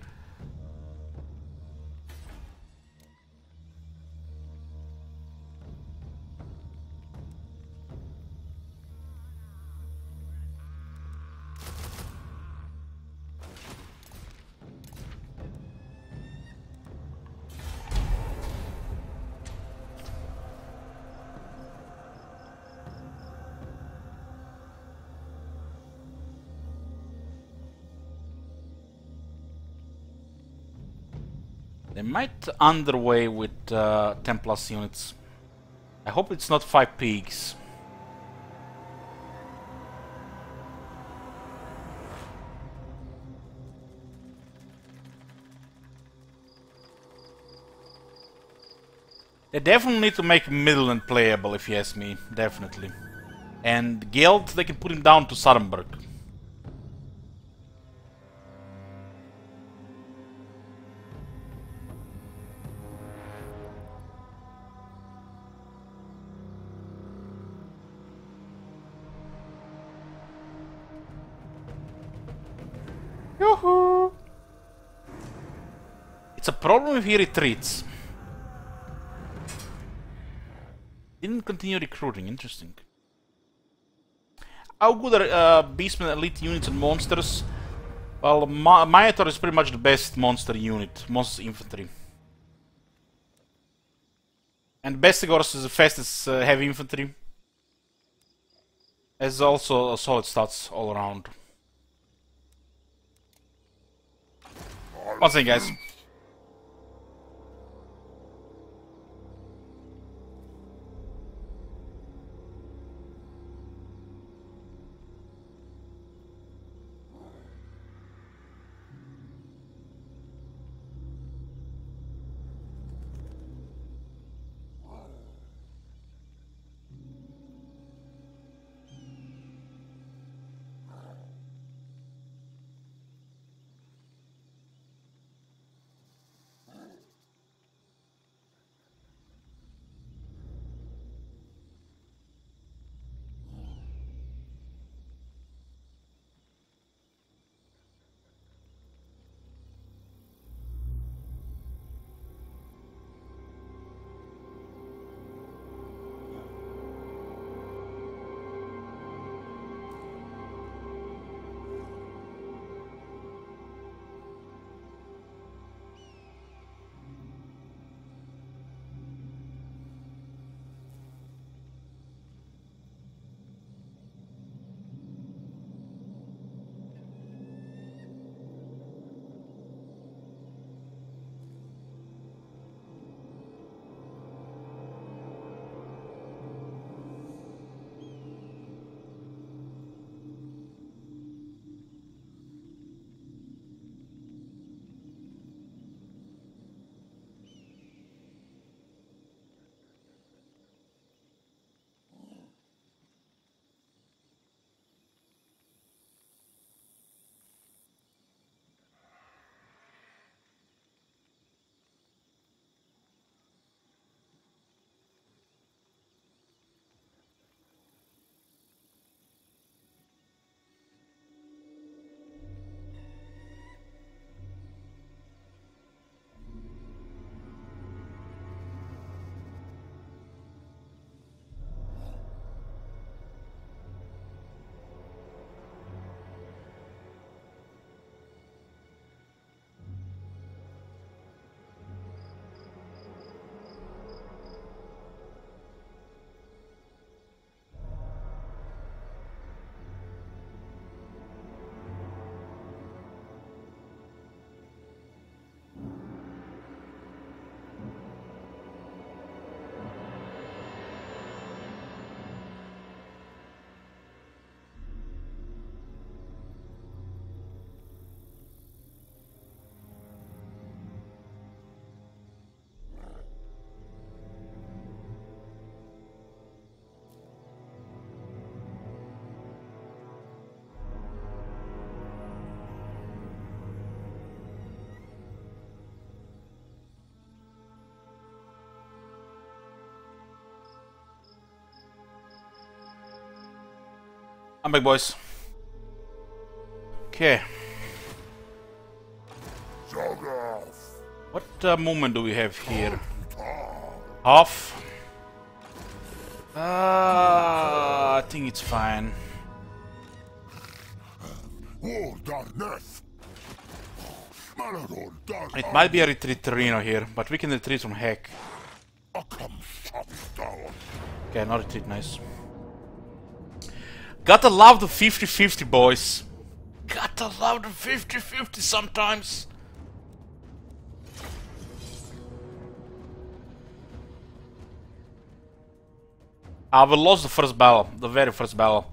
They might underway with 10 plus units. I hope it's not 5 pigs. They definitely need to make Midland playable, if you ask me. Definitely. And Geld, they can put him down to Sarenburg. Yoo-hoo! It's a problem if he retreats. Didn't continue recruiting, interesting. How good are Beastmen elite units and monsters? Well, Minotaur is pretty much the best monster unit, monster infantry. And Bestigors is the fastest heavy infantry. Has also a solid stats all around. One thing, guys. I'm back, boys. Okay. What movement do we have here? Half? I think it's fine. It might be a retreat Torino here, but we can retreat from heck. Okay, not retreat, nice. Gotta love the 50-50, boys. Gotta love the 50-50 sometimes. We lost the first battle, the very first battle.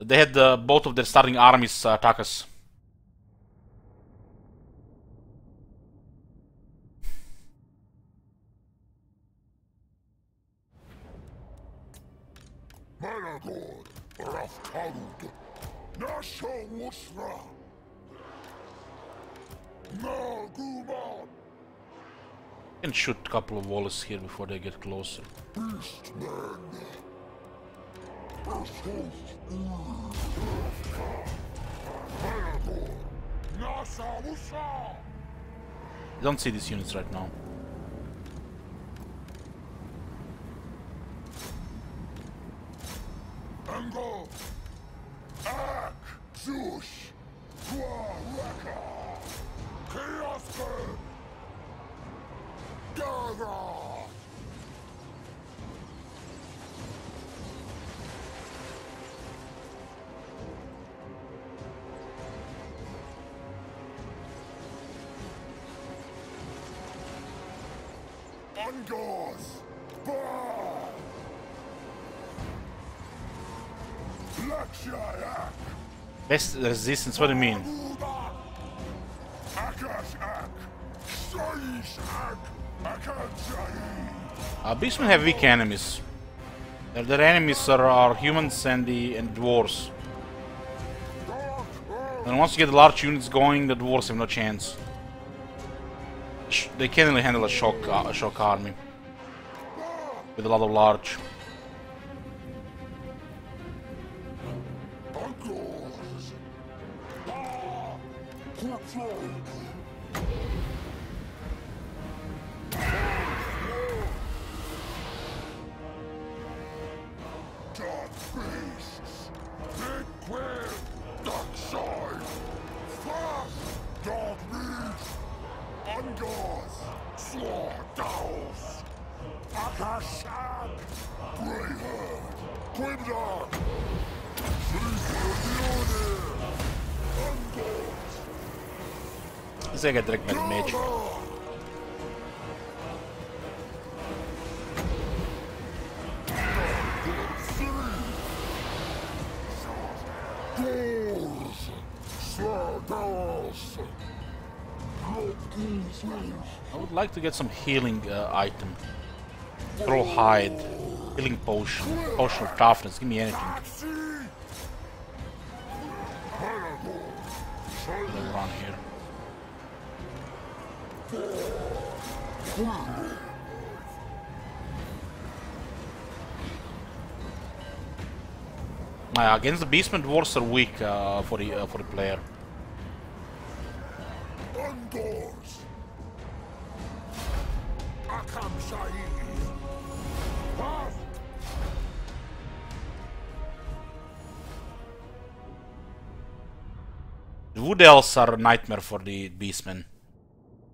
They had both of their starting armies attack us. Can shoot a couple of walls here before they get closer. don't see these units right now.
Ango! Ak! Zeus! Raka! Chaosker! Gather! Angos! Bah! Lakshayak!
Best resistance, what do you mean?
Akashak! Shaishak! Akashai!
Beastmen have weak enemies. Their enemies are humans and the dwarves. And once you get the large units going, the dwarves have no chance. They can't really handle a shock army with a lot of large.
Dark beasts! Big queer! Dark side! Fast! Dark beasts! Angors! Slaughterhouse! Akashak! Grey herd! Quimdar! Angors!
This guy got direct mage. I would like to get some healing item. Troll hide, healing potion, potion of toughness. Give me anything. Around here. Against the Beastmen, dwarves are weak for the player.
Angors! Akam Shai!
The Wood Elves are a nightmare for the Beastmen.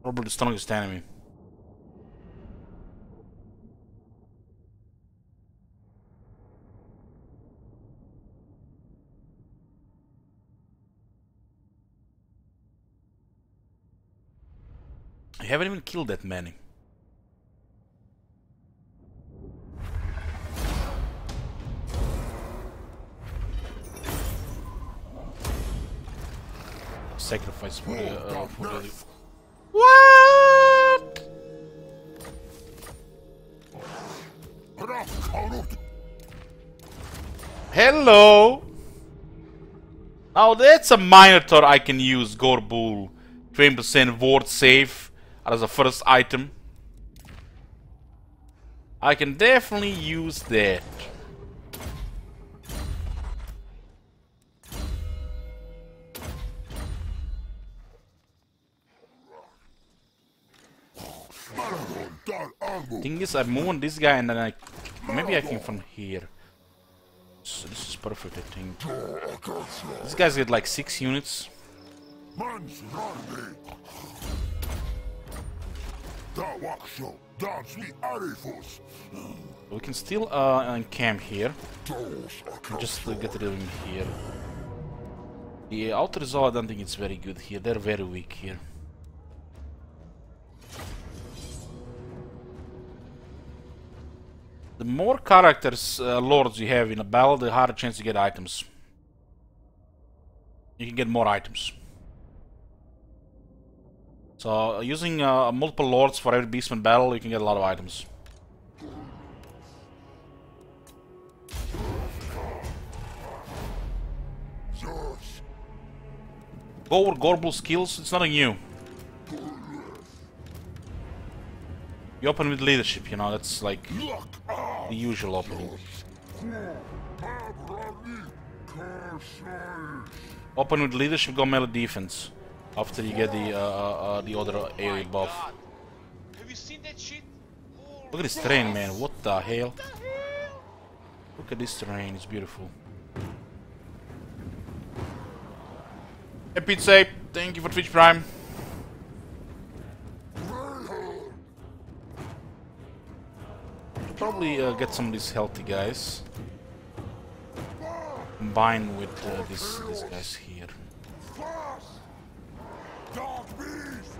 Probably the strongest enemy. I haven't even killed that many. Sacrifice for the what? Hello. Now that's a Minotaur I can use. Gorbul, 20% ward save as a first item. I can definitely use that. Thing is, I'm moving this guy and then maybe I can from here. So this is perfect, I think. This guy's get like 6 units. We can still encamp here. Just get rid of him here. The outer zone, I don't think it's very good here. They're very weak here. The more characters, lords you have in a battle, the harder chance you get items. You can get more items. So, using multiple lords for every Beastman battle, you can get a lot of items. Go over Gorbul's skills, it's nothing new. You open with leadership, you know, that's like the usual opening. Open with leadership, go melee defense. After you get the other AoE buff.
God. Have you seen that shit? Oh,
Look at this terrain, man. What the hell? Look at this terrain. It's beautiful. Hey, Pizza. Thank you for Twitch Prime. Probably get some of these healthy guys. Combine with these guys here.
Dark beast!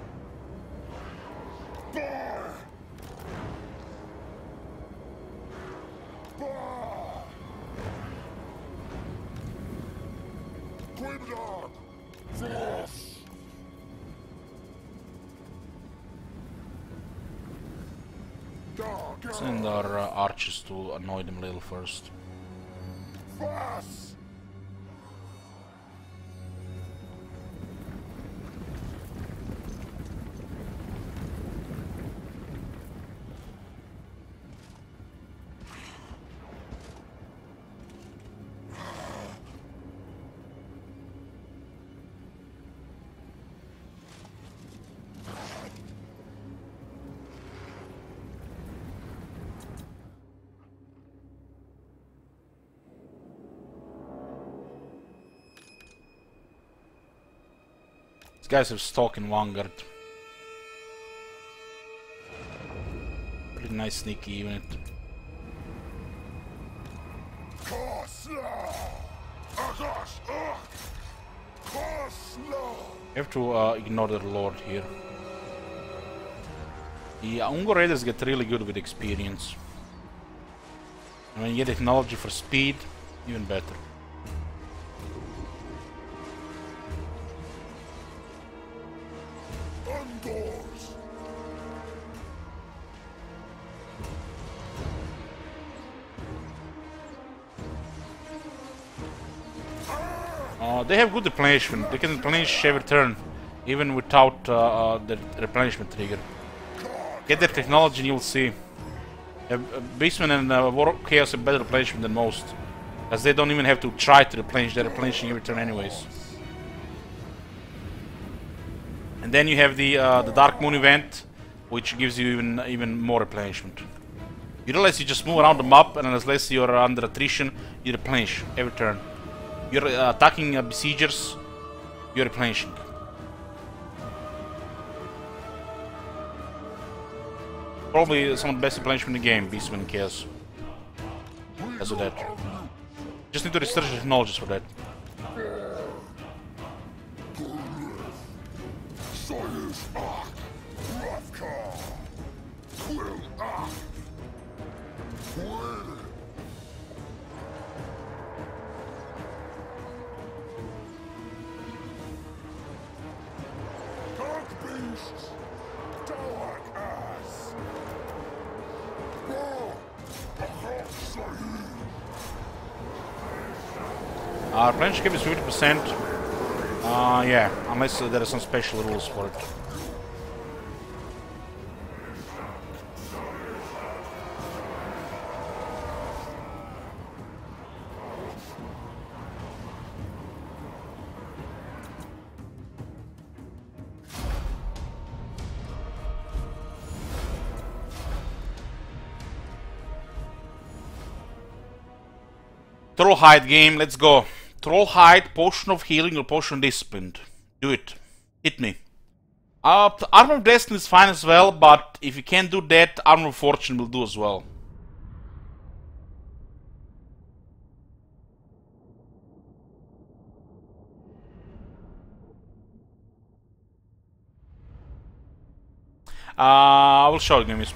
Bah! Bah! Grimdark! Force! Dark!
Send our archers to annoy them a little first.
Force!
These guys have stock in Vanguard. Pretty nice sneaky unit. You have to ignore the Lord here. The Ungo Raiders get really good with experience. And when you get technology for speed, even better.
Undoors!
They have good replenishment. They can replenish every turn, even without the replenishment trigger. Get their technology and you'll see. Beastmen and War Chaos have better replenishment than most, as they don't even have to try to replenish. They're replenishing every turn anyways. And then you have the Dark Moon event, which gives you even more replenishment. You realize you just move around the map, and unless you're under attrition, you replenish every turn. You're attacking besiegers, you're replenishing. Probably some of the best replenishment in the game, Beastmen and Chaos. Because of that. Just need to research the technologies for that. Our replenishment cap is 50%. Yeah, unless there are some special rules for it. Trollhide game, let's go. Trollhide, Potion of Healing or Potion of Discipline. Do it. Hit me. Armor of Destiny is fine as well, but if you can't do that, Armor of Fortune will do as well. I will show you guys.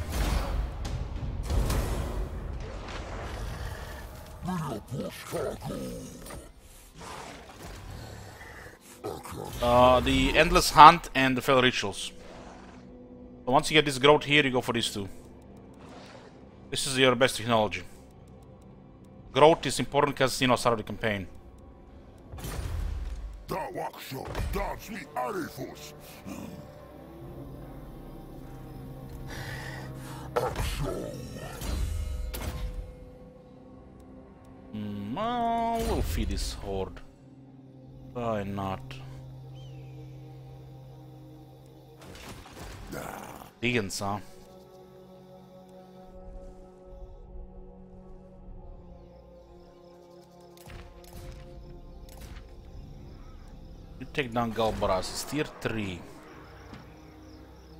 The Endless Hunt and the Fell Rituals. So once you get this growth here, you go for these two. This is your best technology. Growth is important because, you know, start of the campaign. We'll feed this Horde. Why not? Vegans, huh? You take down Galbaras, it's tier 3.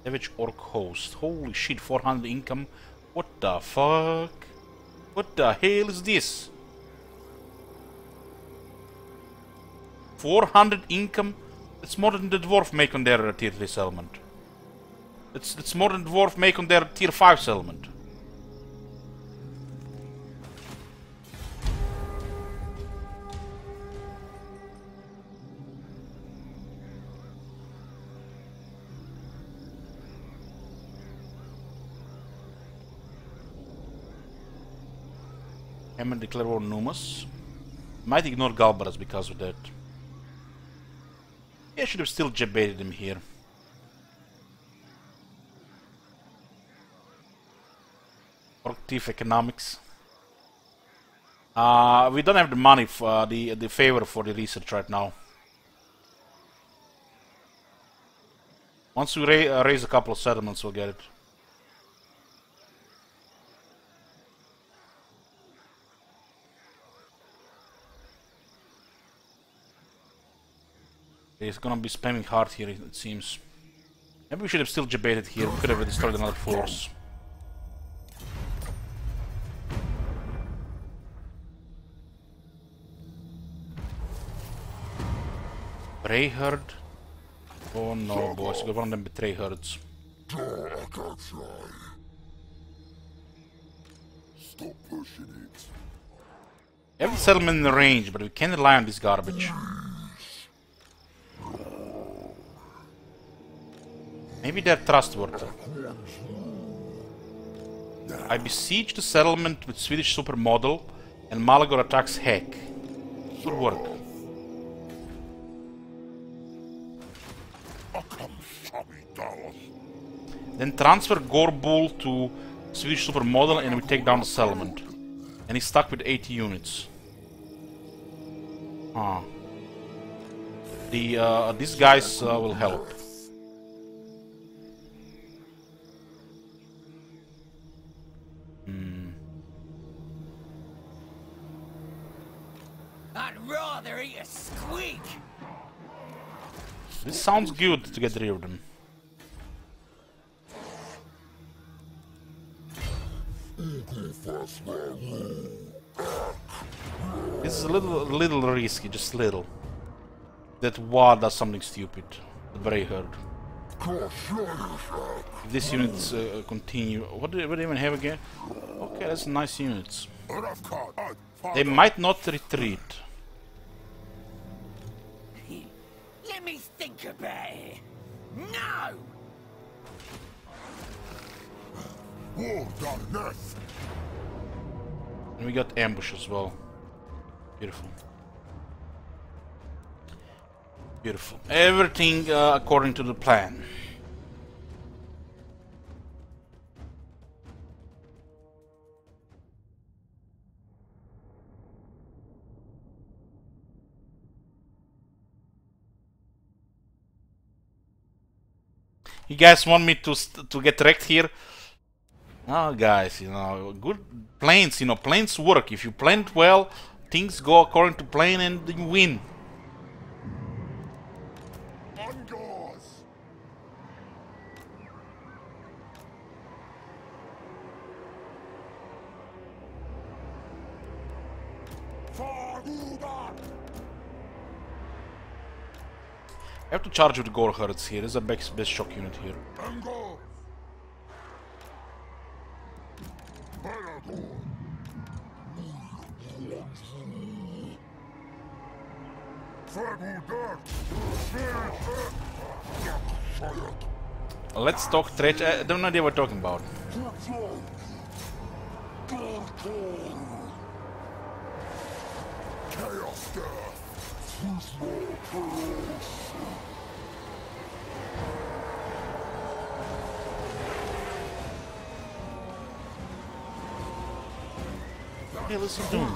Savage Orc Host. Holy shit, 400 income. What the fuck? What the hell is this? 400 income? It's more than the dwarf make on their tier 3 settlement. It's more than dwarf make on their tier 5 settlement. Hammond declare war on Numas. Might ignore Galbaras because of that. Yeah, I should have still jebaited him here. Orc Thief economics. We don't have the money for the favor for the research right now. Once we raise a couple of settlements, we'll get it. He's gonna be spamming hard here, it seems. Maybe we should have still jebaited here. We could have destroyed another force. Betray Horde? Oh no, boys, we got one of them betray herds.
Stop pushing it.
We have the settlement in the range, but we can't rely on this garbage. Maybe they're trustworthy. I besiege the settlement with Swedish supermodel and Malagor attacks Heck. Good work. Then transfer Gorbul to Swedish supermodel and we take down the settlement. And he's stuck with 80 units. Ah. These guys will help.
I'd rather eat a squeak.
This sounds good to get rid of them. This is a little risky, just little. That War does something stupid. The Bray Herd. If these units continue, what do they even have again? Okay, that's nice units. They might not retreat.
Let me think about it. No!
And we got ambush as well. Beautiful. Beautiful. Everything according to the plan. You guys want me to get wrecked here? Oh, guys, you know, good plans. You know, plans work. If you plan it well, things go according to plan, and you win. I have to charge with Gore Herds here. This is a best shock unit here. Let's talk trash. I don't know what we're talking about. What the hell is he doing?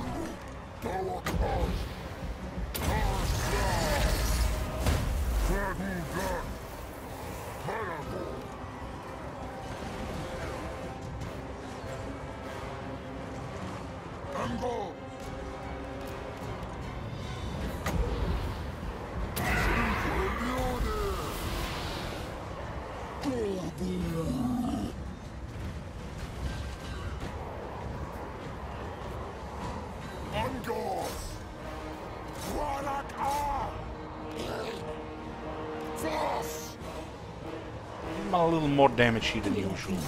A little more damage here than usual.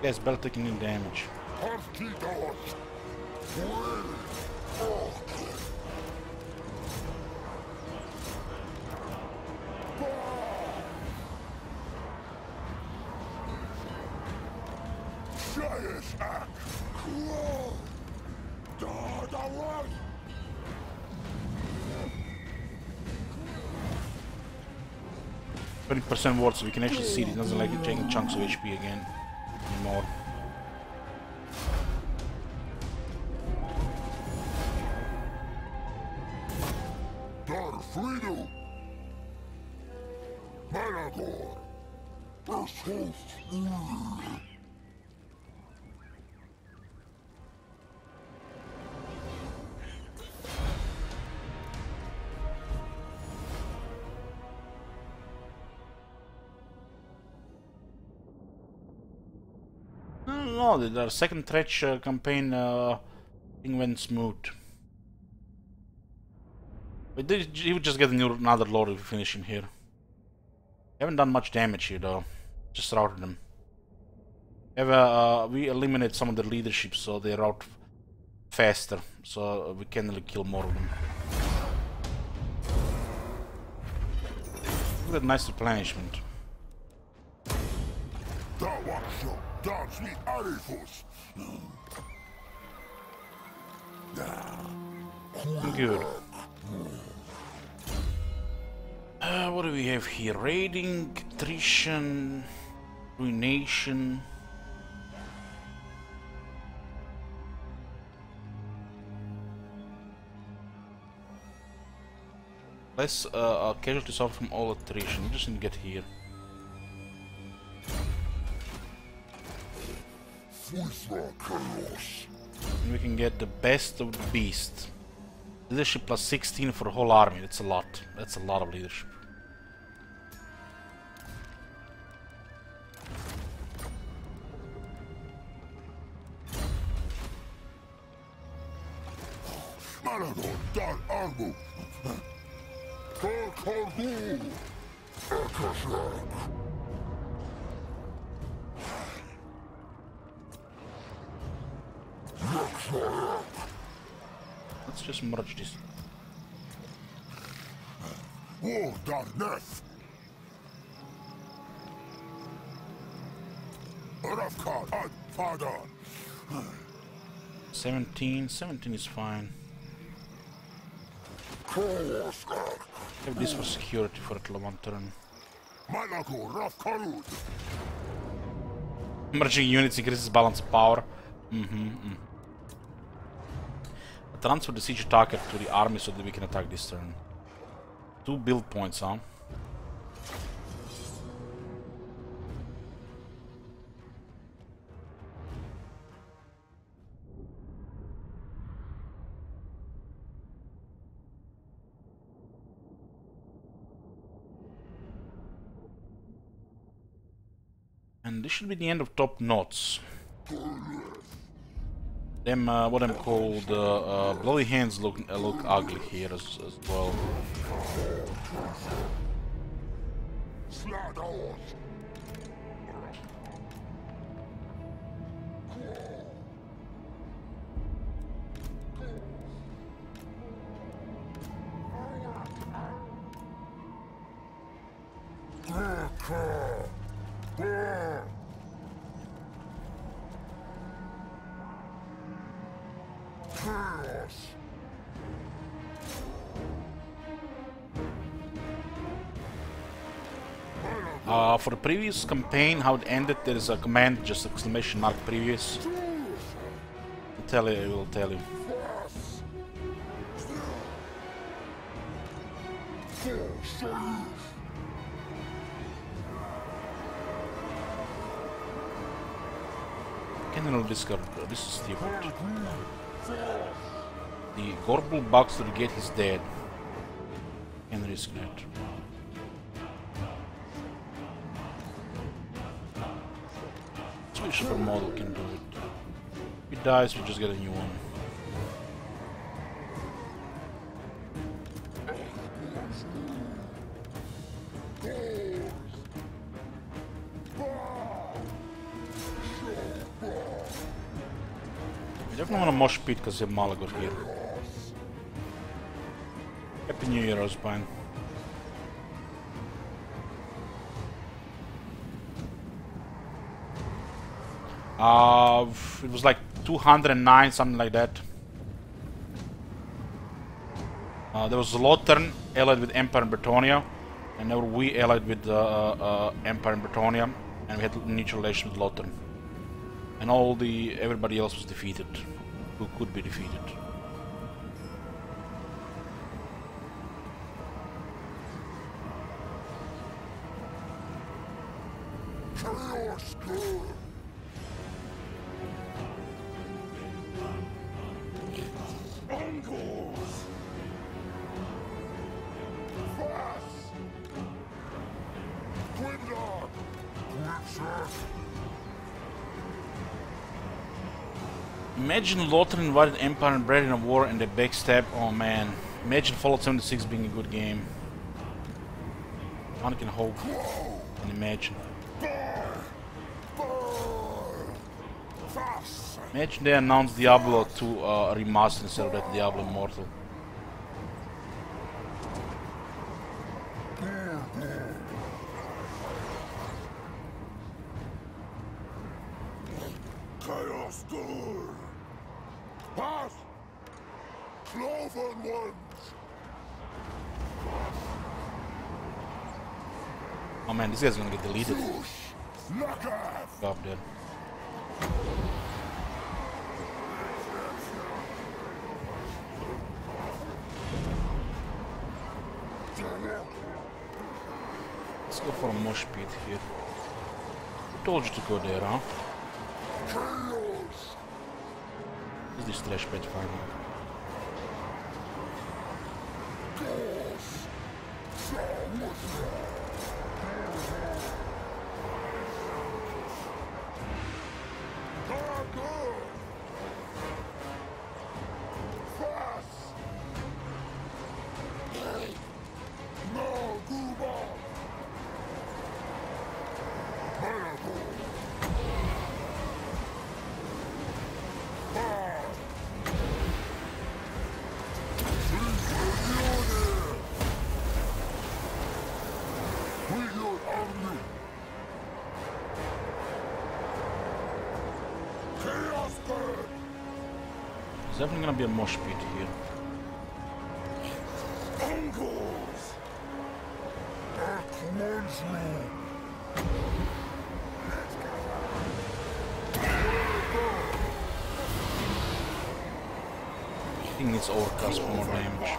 Yes, better taking in damage. %, worse, so we can actually see it doesn't like it taking chunks of HP again anymore. No, the second Tretch campaign thing went smooth. But he would just get another lord if we finish him here. Haven't done much damage here though, just routed them. We eliminate some of the leadership so they rout faster, so we can really kill more of them. Look at that nice replenishment. Good. What do we have here? Raiding, attrition, ruination. Less casualties suffer from all attrition. We just need to get here. And we can get the best of the beast. Leadership plus 16 for the whole army. That's a lot. That's a lot of leadership. Let's just merge this.
War darkness. Father.
17 is fine. Have this for security for at least one turn. Merging units increases balance of power. Transfer the siege attacker to the army so that we can attack this turn. 2 build points, huh? And this should be the end of top notes. Them, what I'm called, bloody hands look ugly here as well. For the previous campaign, how it ended, there is a command, just exclamation mark previous. tell you. I will tell you. General discard. This is stupid. The Gorbel bugs to get his dead. Can risk that. Switch super model can do it. If it dies, we just get a new one. We definitely want to mosh pit because we have Malagor here. Happy New Year, Osbine. It was like 209, something like that. There was Lothern allied with Empire and Bretonia, and now we allied with Empire and Bretonia, and we had mutual relation with Lothern. And everybody else was defeated, who could be defeated.
Chaos good. Uncles. Fast. Grimdark. Gripshark.
Imagine Lothar invited Empire and bred in a war and they backstab. Oh man. Imagine Fallout 76 being a good game. One can hope and imagine. Imagine they announced Diablo 2 remastered instead of that Diablo Immortal.
Chaos good. Pass. Cloven ones.
Oh man, this guy's gonna get deleted.
Look out.
God, dead. Let's go for a mosh pit here. Who told you to go there, huh?
Chaos.
Is this trash pet finally? There's definitely gonna be a mosh pit here.
Uncles.
I think it's Orcas for more damage.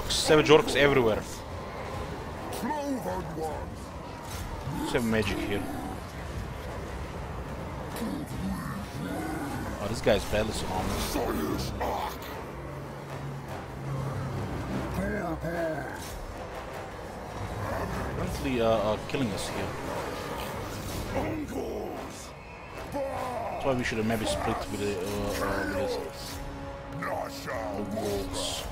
Savage orcs everywhere. Let's have magic here. Oh, this guy's badly surrounded. Currently killing us here. That's why we should have maybe split with the wolves.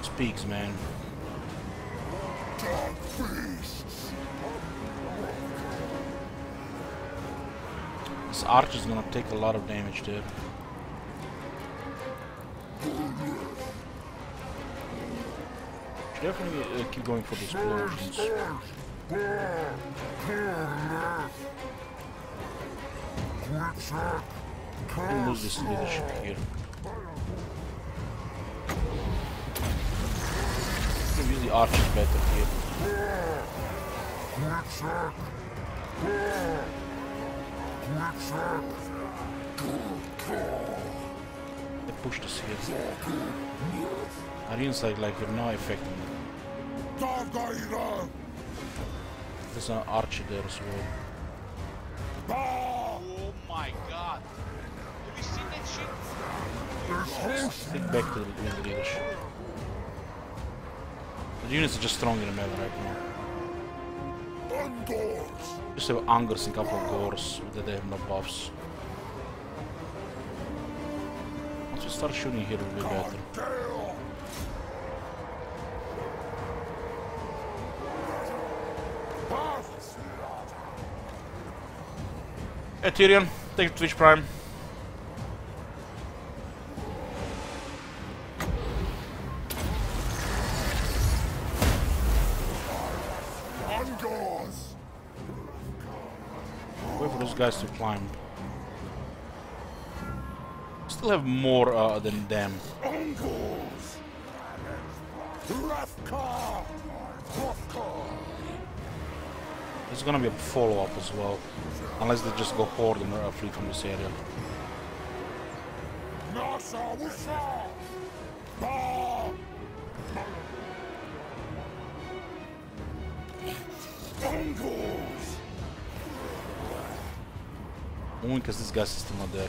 Speaks, man. This archer is gonna take a lot of damage there. Definitely keep going for the explosions. Don't lose this leadership here. Can use the archers better here. They pushed us here. Arenas like have no effect on them. There's an archer there as well.
Oh my god. Have you seen that shit?
Stick back to the leadership. The units are just strong in the melee right now. Just have Angers and a couple of Gores that they have no buffs. Once we start shooting here, it will be better. Hey Tyrion, thank you Twitch Prime. Wait for those guys to climb. Still have more than them. There's gonna be a follow-up as well. Unless they just go Horde and are free from this area. Only because this guy's still not there.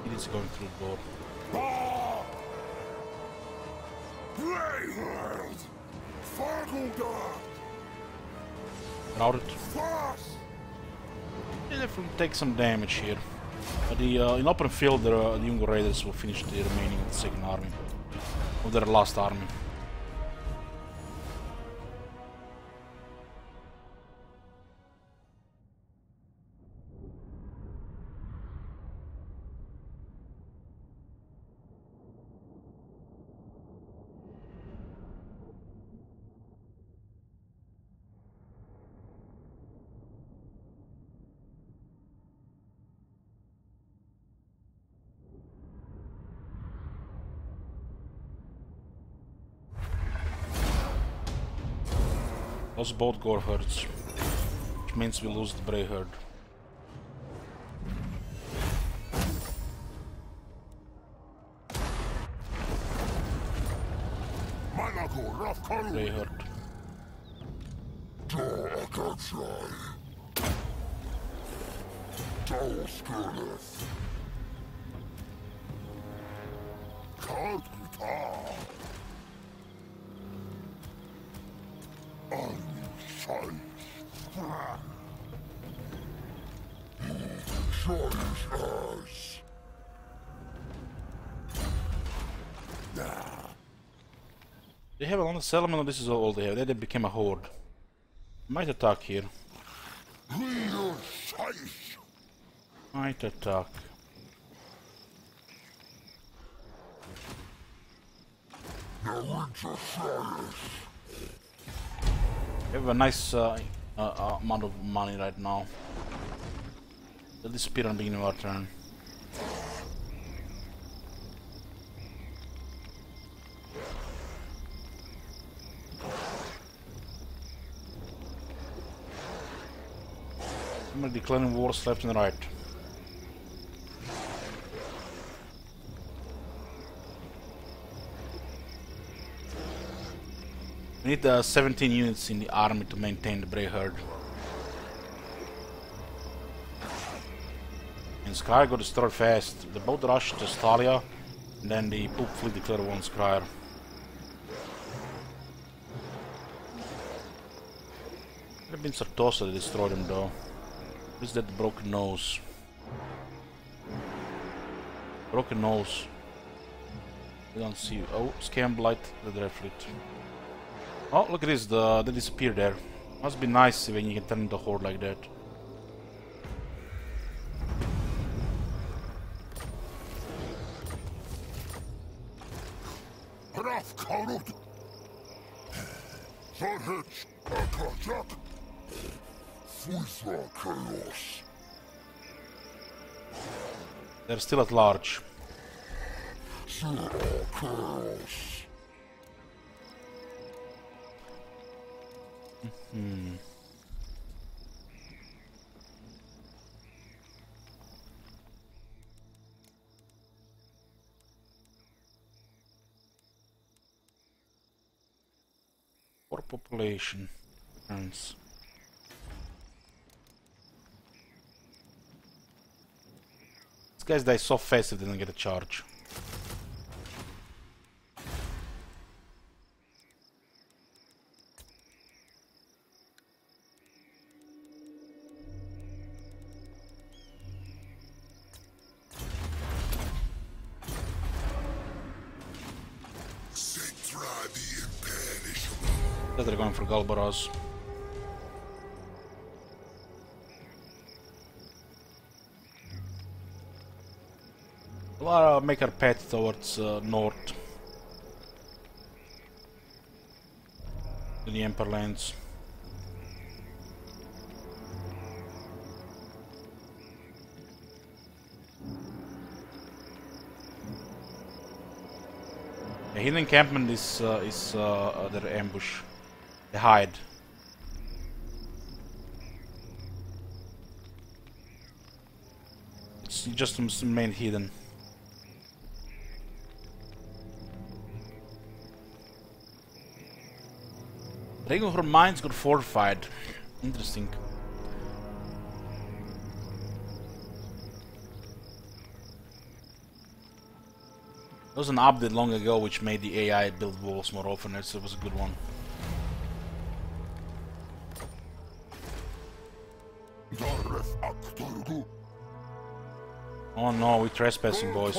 He is going through the door. Routed. They definitely take some damage here. But the in open field, the Jungle Raiders will finish the remaining of the second army, of their last army. Lost both Gore herds, which means we lose the Bray herd. Bray herd. They have a lot of settlement, or this is all they have. They became a horde. Might attack here. Might attack. We have a nice amount of money right now. They'll disappear on the beginning of our turn. I'm declaring wars left and right. We need 17 units in the army to maintain the Bray herd. And Skryre got destroyed fast. They both rushed to Stalia, and then the poop fleet declared war on Skryre. Could have been Sartosa that destroyed him though. What is that broken nose? Broken nose. I don't see. Oh, Scam Blight, the Dread Fleet. Oh, look at this, they disappear there. Must be nice when you can turn into a horde like that.
Enough, Karut! Zarhich, Akajak! Fuithra Chaos!
They're still at large.
Sira Chaos!
For population. Turns. These guys die so fast if they don't get a charge. They're going for Galbaraz. We'll make our path towards north. To the Emperor lands. The hidden encampment is their ambush. They hide. It's just main hidden. Regular mines got fortified. Interesting. There was an update long ago which made the AI build walls more often. It was a good one. Oh no, we're trespassing, boys.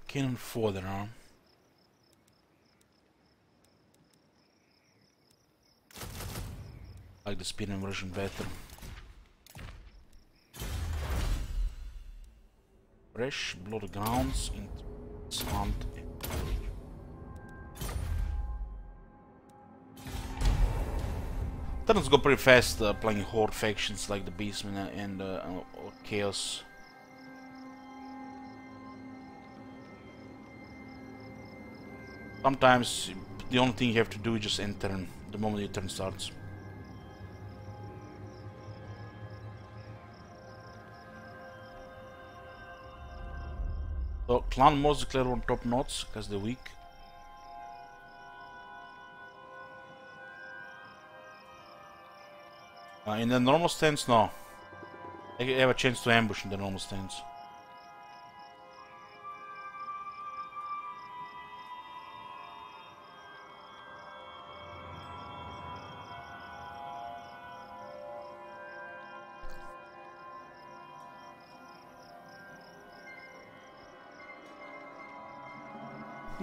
Cannon 4 there, huh? I like the speed version better. Fresh, blow the grounds, and hunt. Turns go pretty fast playing Horde factions like the Beastmen and or Chaos. Sometimes the only thing you have to do is just end turn the moment your turn starts. So clan mods declare on top notes because they're weak. In the normal stance, no. They have a chance to ambush in the normal stance.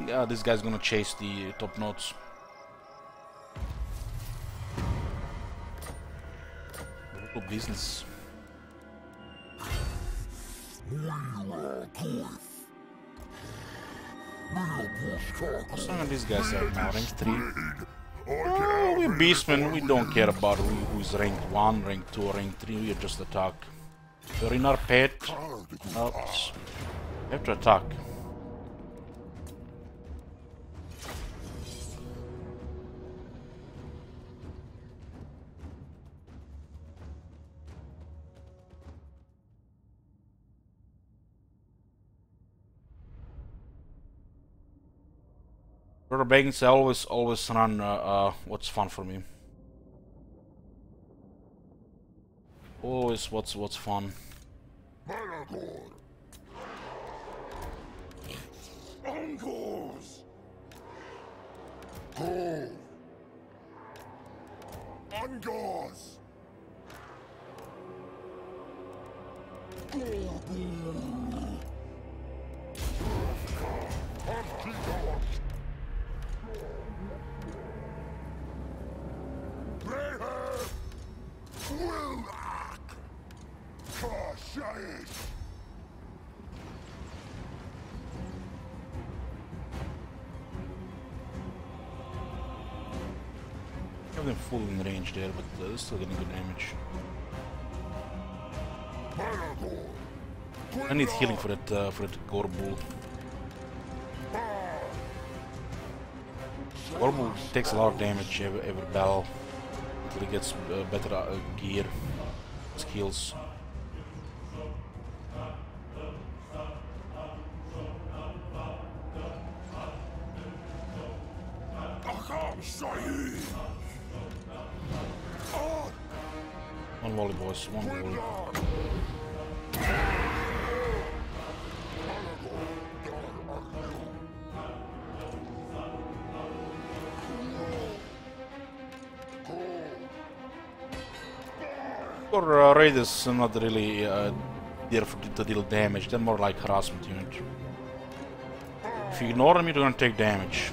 Yeah, this guy's gonna chase the top notes. Brutal business. How strong are these guys are now? Rank 3? Oh, we're beastmen, we don't care about who's rank 1, rank 2, or rank 3, we just attack. We're in our pet. Oops. We have to attack. Brother Bagans, I always run what's fun for me. Always what's fun.
Malagor. Uncles. Go. Ungors.
I have them full in range there, but they're still getting good damage. I need healing for that Gorbull. Gorbull takes a lot of damage every battle until he gets better gear, skills. One volley, boys. One volley. For raiders, not really there to deal damage. They're more like harassment unit. If you ignore them, you're gonna take damage.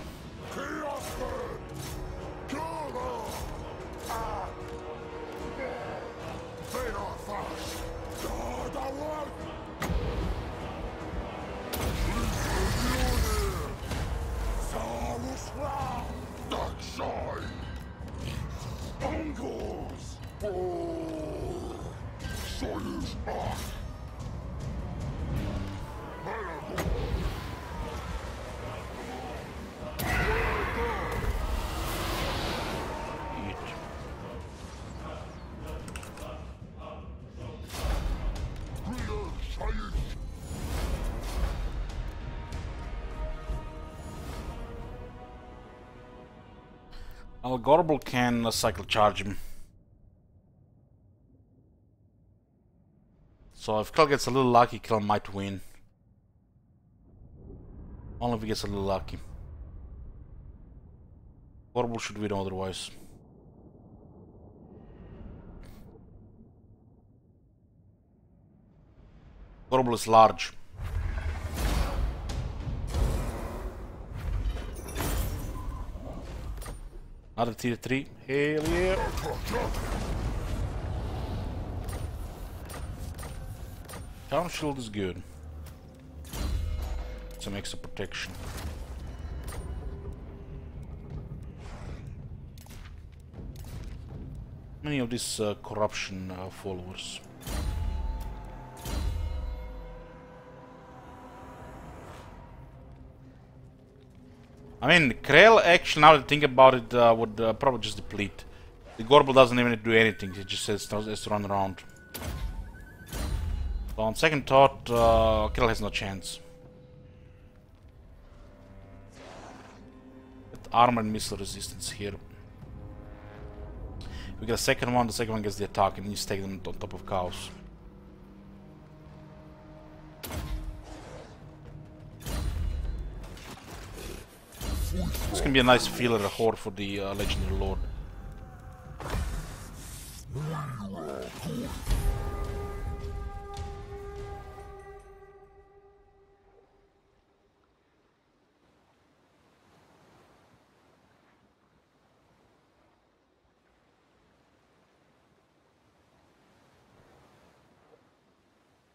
Gorbull can cycle charge him. So if Kel gets a little lucky, Kel might win. Only if he gets a little lucky. Gorbull should win otherwise. Gorbull is large. Another tier 3. Hell yeah! Town shield is good. Some extra protection. Many of these corruption followers. I mean, Krell actually, now that I think about it, would probably just deplete. The Gorbull doesn't even do anything, he just has to run around. So on second thought, Krell has no chance. Get armor and missile resistance here. We get a second one, the second one gets the attack, and you just take them on top of cows. This can be a nice filler horde for the Legendary Lord.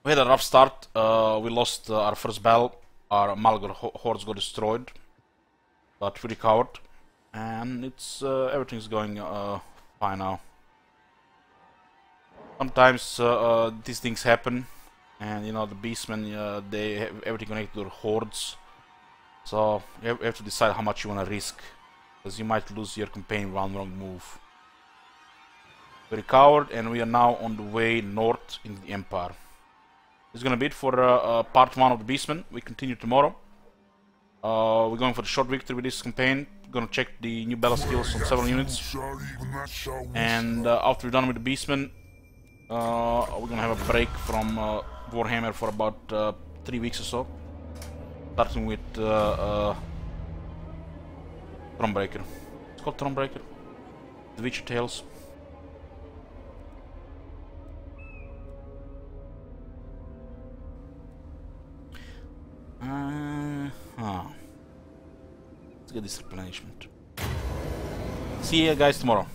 We had a rough start. We lost our first battle. Our Malagor hordes got destroyed. But we recovered, and it's everything's going fine now. Sometimes these things happen, and you know the Beastmen, they have everything connected to their hordes. So you have to decide how much you want to risk, because you might lose your campaign with one wrong move. We recovered, and we are now on the way north in the Empire. This is gonna be it for part 1 of the Beastmen. We continue tomorrow. We're going for the short victory with this campaign. Gonna check the new battle skills on several units. And after we're done with the Beastmen, we're gonna have a break from Warhammer for about 3 weeks or so. Starting with Thronebreaker. It's called Thronebreaker. The Witcher Tales. Let's get this replenishment. See you guys tomorrow.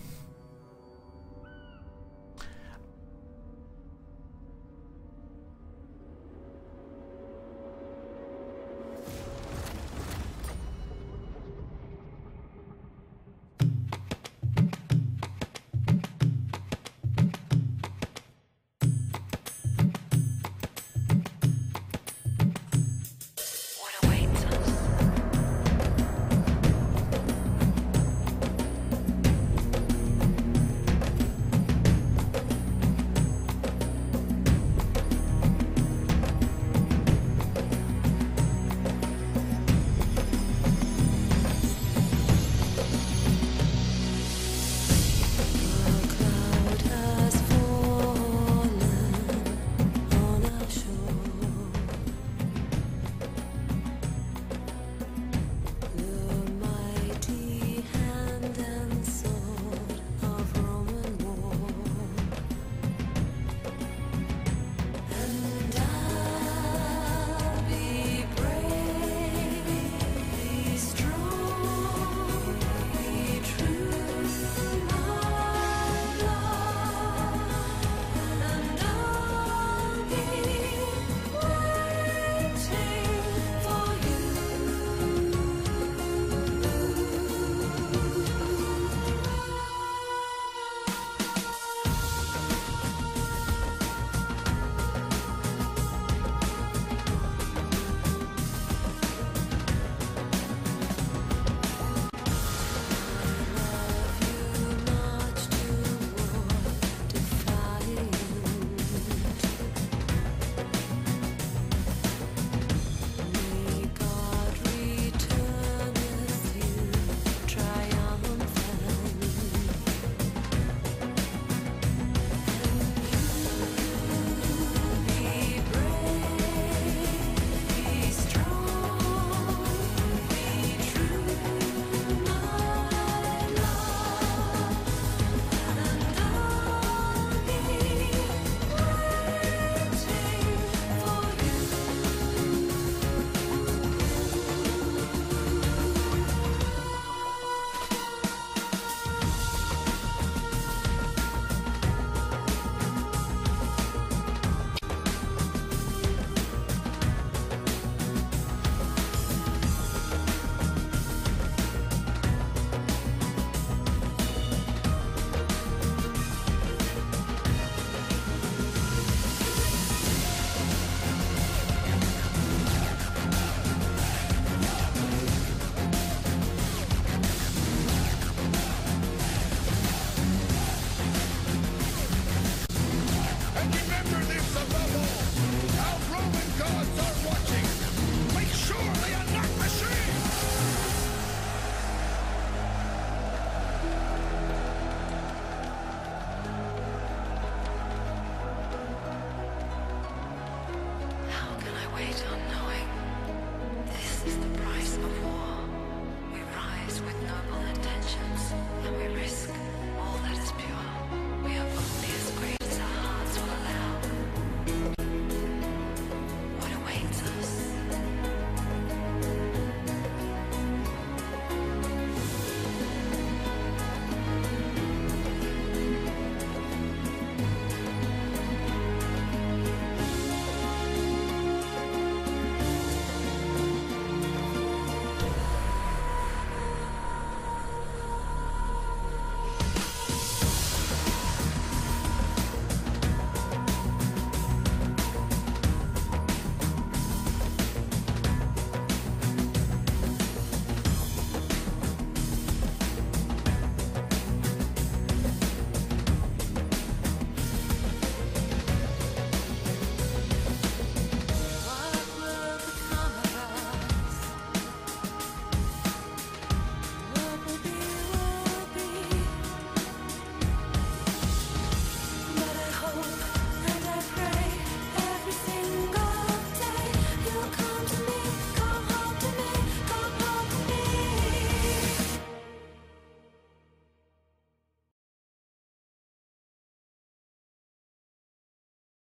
Wait unknown.